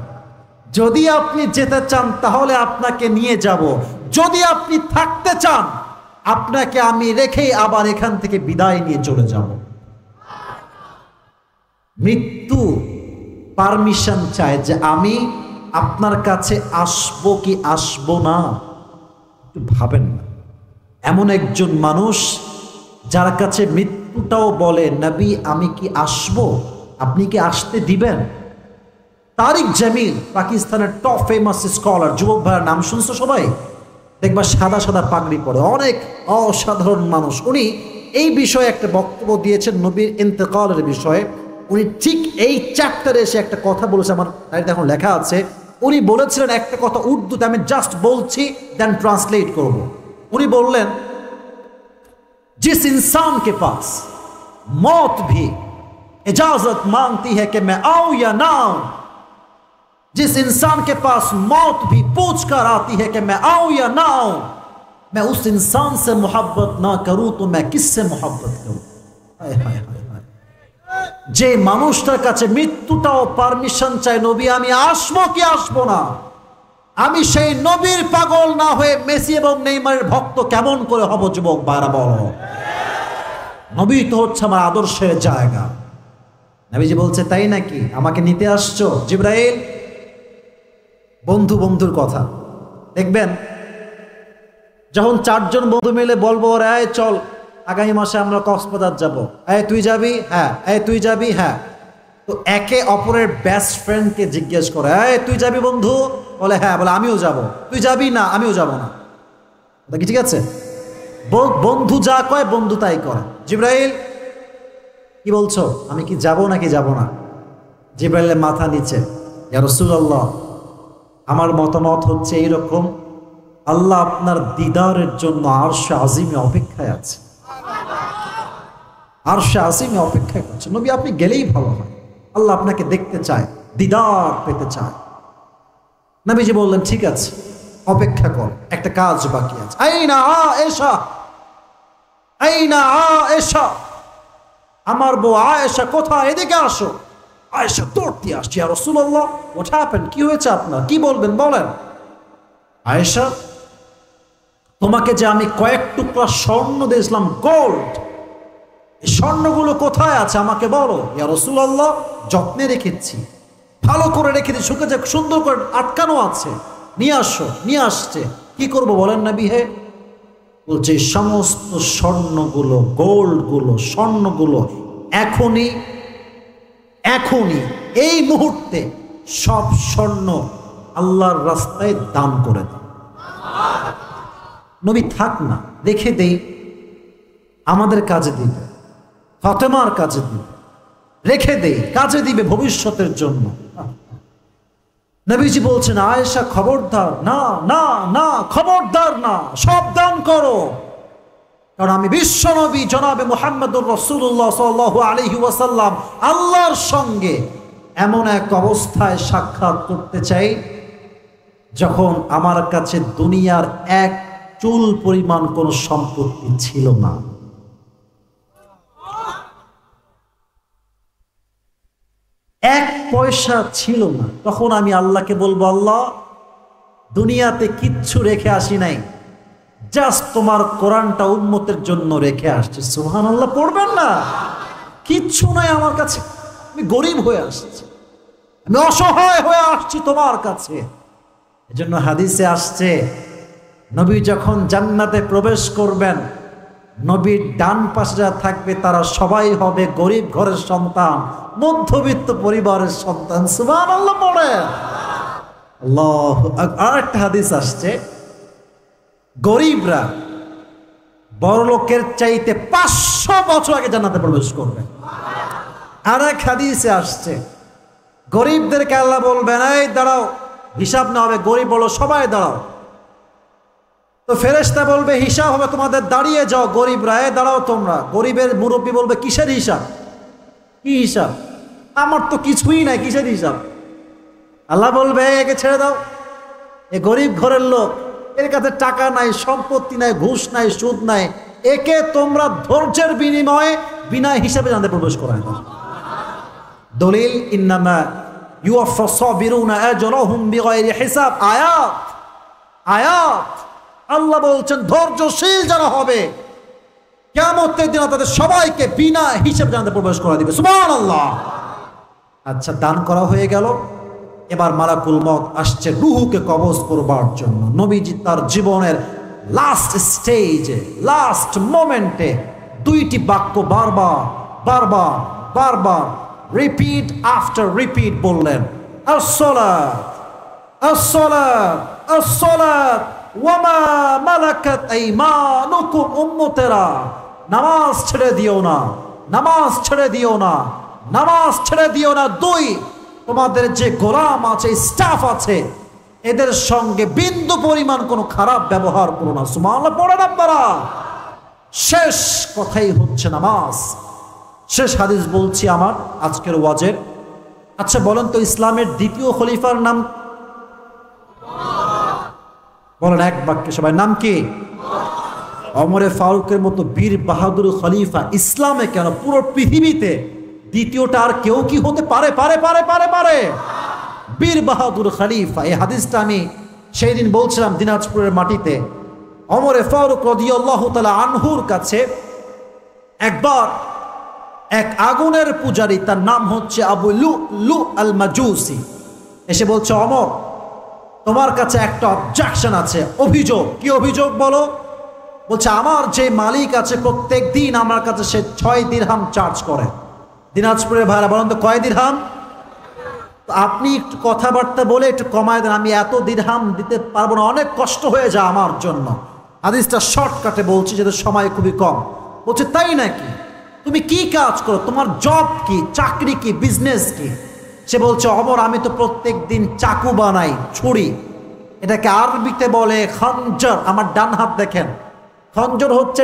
যদি আপনি যেতে চান তাহলে আপনাকে নিয়ে যাব, যদি আপনি থাকতে চান আপনাকে আমি রেখেই আবার এখান থেকে বিদায় নিয়ে চলে যাব। মৃত্যু পারমিশন চায় যে আমি আপনার কাছে আসবো কি আসবো না। একটু ভাবেন না, এমন একজন মানুষ যার কাছে মৃত্যুটাও বলে, নবী আমি কি আসবো, আপনি কি আসতে দিবেন? তারিক জামিল, পাকিস্তানের টপ ফেমাস স্কলার। যুবক ভাইয়ের নাম শুনছো সবাই? দেখবা সাদা সাদা পাগড়ি পরে, অনেক অসাধারণ মানুষ। উনি এই বিষয়ে একটা বক্তব্য দিয়েছেন নবীর ইন্তেকালের বিষয়ে। উনি ঠিক এই চ্যাপ্টারে এসে একটা কথা বলেছে, আমার ডায়েরিতে এখন লেখা আছে। উনি বলেছিলেন একটা কথা উর্দুতে, আমি জাস্ট বলছি, দেন ট্রান্সলেট করব। উনি বললেন, जिस इंसान के पास मौत भी इजाजत मांगती है कि मैं आऊं या ना आऊं। जिस इंसान के पास मौत भी पूछ कर आती है कि मैं आऊं या ना आऊं, मैं उस इंसान से मोहब्बत ना करूं तो मैं किससे मोहब्बत करूं? हाय हाय हाय हाय। যে মানুষটার কাছে মৃত্যুটাও পারমিশন চাই, নবী আমি আসবো কি আসবো না, আমি সেই নবীর পাগল না হয়ে মেসি এবং নেইমারের ভক্ত কেমন করে হব? যুবক ভাইরা বলো, নবী তো হচ্ছে আমার আদর্শের জায়গা। নবীজি বলছে তাই নাকি, আমাকে নিতে আসছো? জিবরাইল, বন্ধু বন্ধুর কথা দেখবেন, যখন চারজন বন্ধু মিলে বলবো রে চল আগামী মাসে আমরা কক্সবাজার যাব, এই তুই যাবি? হ্যাঁ। এই তুই যাবি? হ্যাঁ। তো একে অপরের বেস্ট ফ্রেন্ডকে জিজ্ঞেস করে, এই তুই যাবি বন্ধু? বলে হ্যাঁ। বলে আমিও যাব। তুই যাবি? না আমিও যাব না। কি ঠিক আছে? বন্ধু যা কয় বন্ধু তাই করে। জিবরাইল কি বলছো, আমি কি যাব নাকি যাব না? জিবরাইলের মাথা নিচে, ইয়া রাসূলুল্লাহ আমার মতামত হচ্ছে এইরকম, আল্লাহ আপনার দিদারের জন্য আরশে আজিমে অপেক্ষায় আছে, আরশে আজিমে অপেক্ষা করছে। নবী আপনি গেলেই ভালো হয়, আল্লাহ আপনাকে দেখতে চায়, দিদার পেতে চায়। নবীজি বললেন ঠিক আছে অপেক্ষা কর, একটা কাজ বাকি আছে। আইনা আয়েশা, আইনা আয়েশা, আমার বউ আয়েশা কোথায়? এদিকে আসো। আয়েশা দৌড়তে আসছে, ইয়া রাসূলুল্লাহ হোয়াট হ্যাপেন্ড, কি হয়েছে আপনার, কি বলবেন বলেন। আয়েশা তোমাকে যে আমি কয়েক টুকরা স্বর্ণ দিয়েছিলাম, গোল্ড, এই স্বর্ণগুলো কোথায় আছে আমাকে বলো। ইয়া রাসূলুল্লাহ যত্নে রেখেছি, ভালো করে রেখেছি, শুকে যে সুন্দর করে আটকানো আছে, নিয়ে আসো। নিয়ে আসছে। কি করব বলেন নবী হে? বলছে সমস্ত স্বর্ণগুলো, গোল্ডগুলো, স্বর্ণগুলো এখনই এখনই এই মুহূর্তে সব স্বর্ণ আল্লাহর রাস্তায় দান করে দাও। নবী থাক না, রেখে দেই, আমাদের কাজে দিবে, ফাতেমার কাজে দিবে, রেখে দেই, কাজে দিবে ভবিষ্যতের জন্য। নবীজি বলছেন আয়েশা খবরদার, না না না, খবরদার না, সব দান করো। কারণ আমি বিশ্ব নবী জনাবে মুহাম্মদুর রাসূলুল্লাহ সাল্লাল্লাহু আলাইহি ওয়াসাল্লাম আল্লাহর সঙ্গে এমন এক অবস্থায় সাক্ষাৎ করতে চাই যখন আমার কাছে দুনিয়ার এক চুল পরিমাণ কোনো সম্পত্তি ছিল না। এক পয়সা ছিল না। তখন আমি আল্লাহকে বলবো, আল্লাহ দুনিয়াতে কিচ্ছু রেখে আসি নাই, জাস্ট তোমার কোরআনটা উম্মতের জন্য রেখে আসছে। সুবহানাল্লাহ পড়বেন না? কিচ্ছু নাই আমার কাছে, আমি গরিব হয়ে আসছি, আমি অসহায় হয়ে আসছি তোমার কাছে। এজন্য হাদিসে আসছে নবী যখন জান্নাতে প্রবেশ করবেন, নবীর ডান পাশে যারা থাকবে তারা সবাই হবে গরিব ঘরের সন্তান, মধ্যবিত্ত পরিবারের সন্তান। সুবহানাল্লাহ পড়ে। আল্লাহু আকবার। আরেকটা হাদিস আসছে গরিবরা বড়লোকের চাইতে 500 বছর আগে জান্নাতে প্রবেশ করবে। আর এক হাদিসে আসছে গরিবদেরকে আল্লাহ বলবেন, এই দাঁড়াও, হিসাব না হবে, গরিব বলো সবাই দাঁড়াও। তো ফেরেশতা বলবে হিসাব হবে তোমাদের, দাঁড়িয়ে যাও গরিবরা, এই দাঁড়াও তোমরা। গরিবের মুরব্বী বলবে কিসের হিসাব? কি হিসাব? আমার তো কিছুই নাই, কিসের হিসাব? আল্লাহ বলবে একে ছেড়ে দাও, এ গরিব ঘরের লোক, এর কাছে টাকা নাই, সম্পত্তি নাই, ঘুষ নাই, সুদ নাই, একে তোমরা ধৈর্যের বিনিময়ে বিনা হিসাবে জানতে প্রবেশ করায় দাও। দলিল ইন্নামা ইউওয়াফাস সাবিরুনা আজরাহুম বিগাইরি হিসাব। আয়াত আয়াত আল্লাহ বলছেন ধৈর্যশীল যারা হবে কিয়ামতের দিন তাদের সবাইকে বিনা হিসাব জানতে প্রবেশ করা দিবে। সুবহানাল্লাহ। আচ্ছা, দান করা হয়ে গেল, এবার মালাকুল মউত আসছে রূহকে কবজ করবার জন্য। নবীজি তার জীবনের লাস্ট স্টেজে, লাস্ট মোমেন্টে দুইটি বাক্য বারবার বারবার বারবার রিপিট আফটার রিপিট বললেন, আসসালাত আসসালাত আসসালাত ওয়া মা মালাকাত আইমানুকুম। উম্মতেরা নামাজ ছেড়ে দিও না, নামাজ ছেড়ে দিও না, নামাজ ছেড়ে দিও না। দুই, তোমাদের যে গোলাম আছে, স্টাফ আছে, এদের সঙ্গে বিন্দু পরিমাণ কোনো খারাপ ব্যবহার করো না। সুবহানাল্লাহ পড়েন আপনারা। শেষ কথাই হচ্ছে নামাজ। শেষ হাদিস বলছি আমার আজকের ওয়াজের। আচ্ছা বলেন তো ইসলামের দ্বিতীয় খলিফার নাম বলেন এক বাক্যে সবাই, নাম কি? ওমরে ফারুকের মতো বীর বাহাদুর খলিফা ইসলামে কেন পুরো পৃথিবীতে দ্বিতীয়টা আর কেউ কি হতে পারে? পারে পারে পারে পারে বীর বাহাদুর খলিফা। এই হাদিসটা আমি সেই দিন বলছিলাম দিনাজপুরের মাটিতে। ওমরে ফারুক রাদিয়াল্লাহু তাআলা আনহুর কাছে একবার এক আগুনের পূজারী, তার নাম হচ্ছে আবু লুলু আল মাজুসি, এসে বলছে, ওমর তোমার কাছে একটা অবজেকশন আছে, অভিযোগ। কি অভিযোগ বলো? বলছে আমার যে মালিক আছে প্রত্যেক দিন আমার কাছে সে 6 দিরহাম চার্জ করে। দিনাজপুরের ভাইরা বলেন তো কয় দিরহাম? আপনি একটু কথাবার্তা বলে একটু কমায় দেন, আমি এত দিরহাম দিতে পারবো না, অনেক কষ্ট হয়ে যায় আমার জন্য। হাদিসটা শর্টকাটে বলছি যেহেতু সময় খুবই কম। বলছে তাই নাকি? তুমি কি কাজ করো? তোমার জব কি, চাকরি কি, বিজনেস কি? সে বলছে ওমর আমি তো প্রত্যেক দিন চাকু বানাই, ছুরি, এটাকে আরবিতে বলে খঞ্জর। আমার ডান হাত দেখেন, খঞ্জর হচ্ছে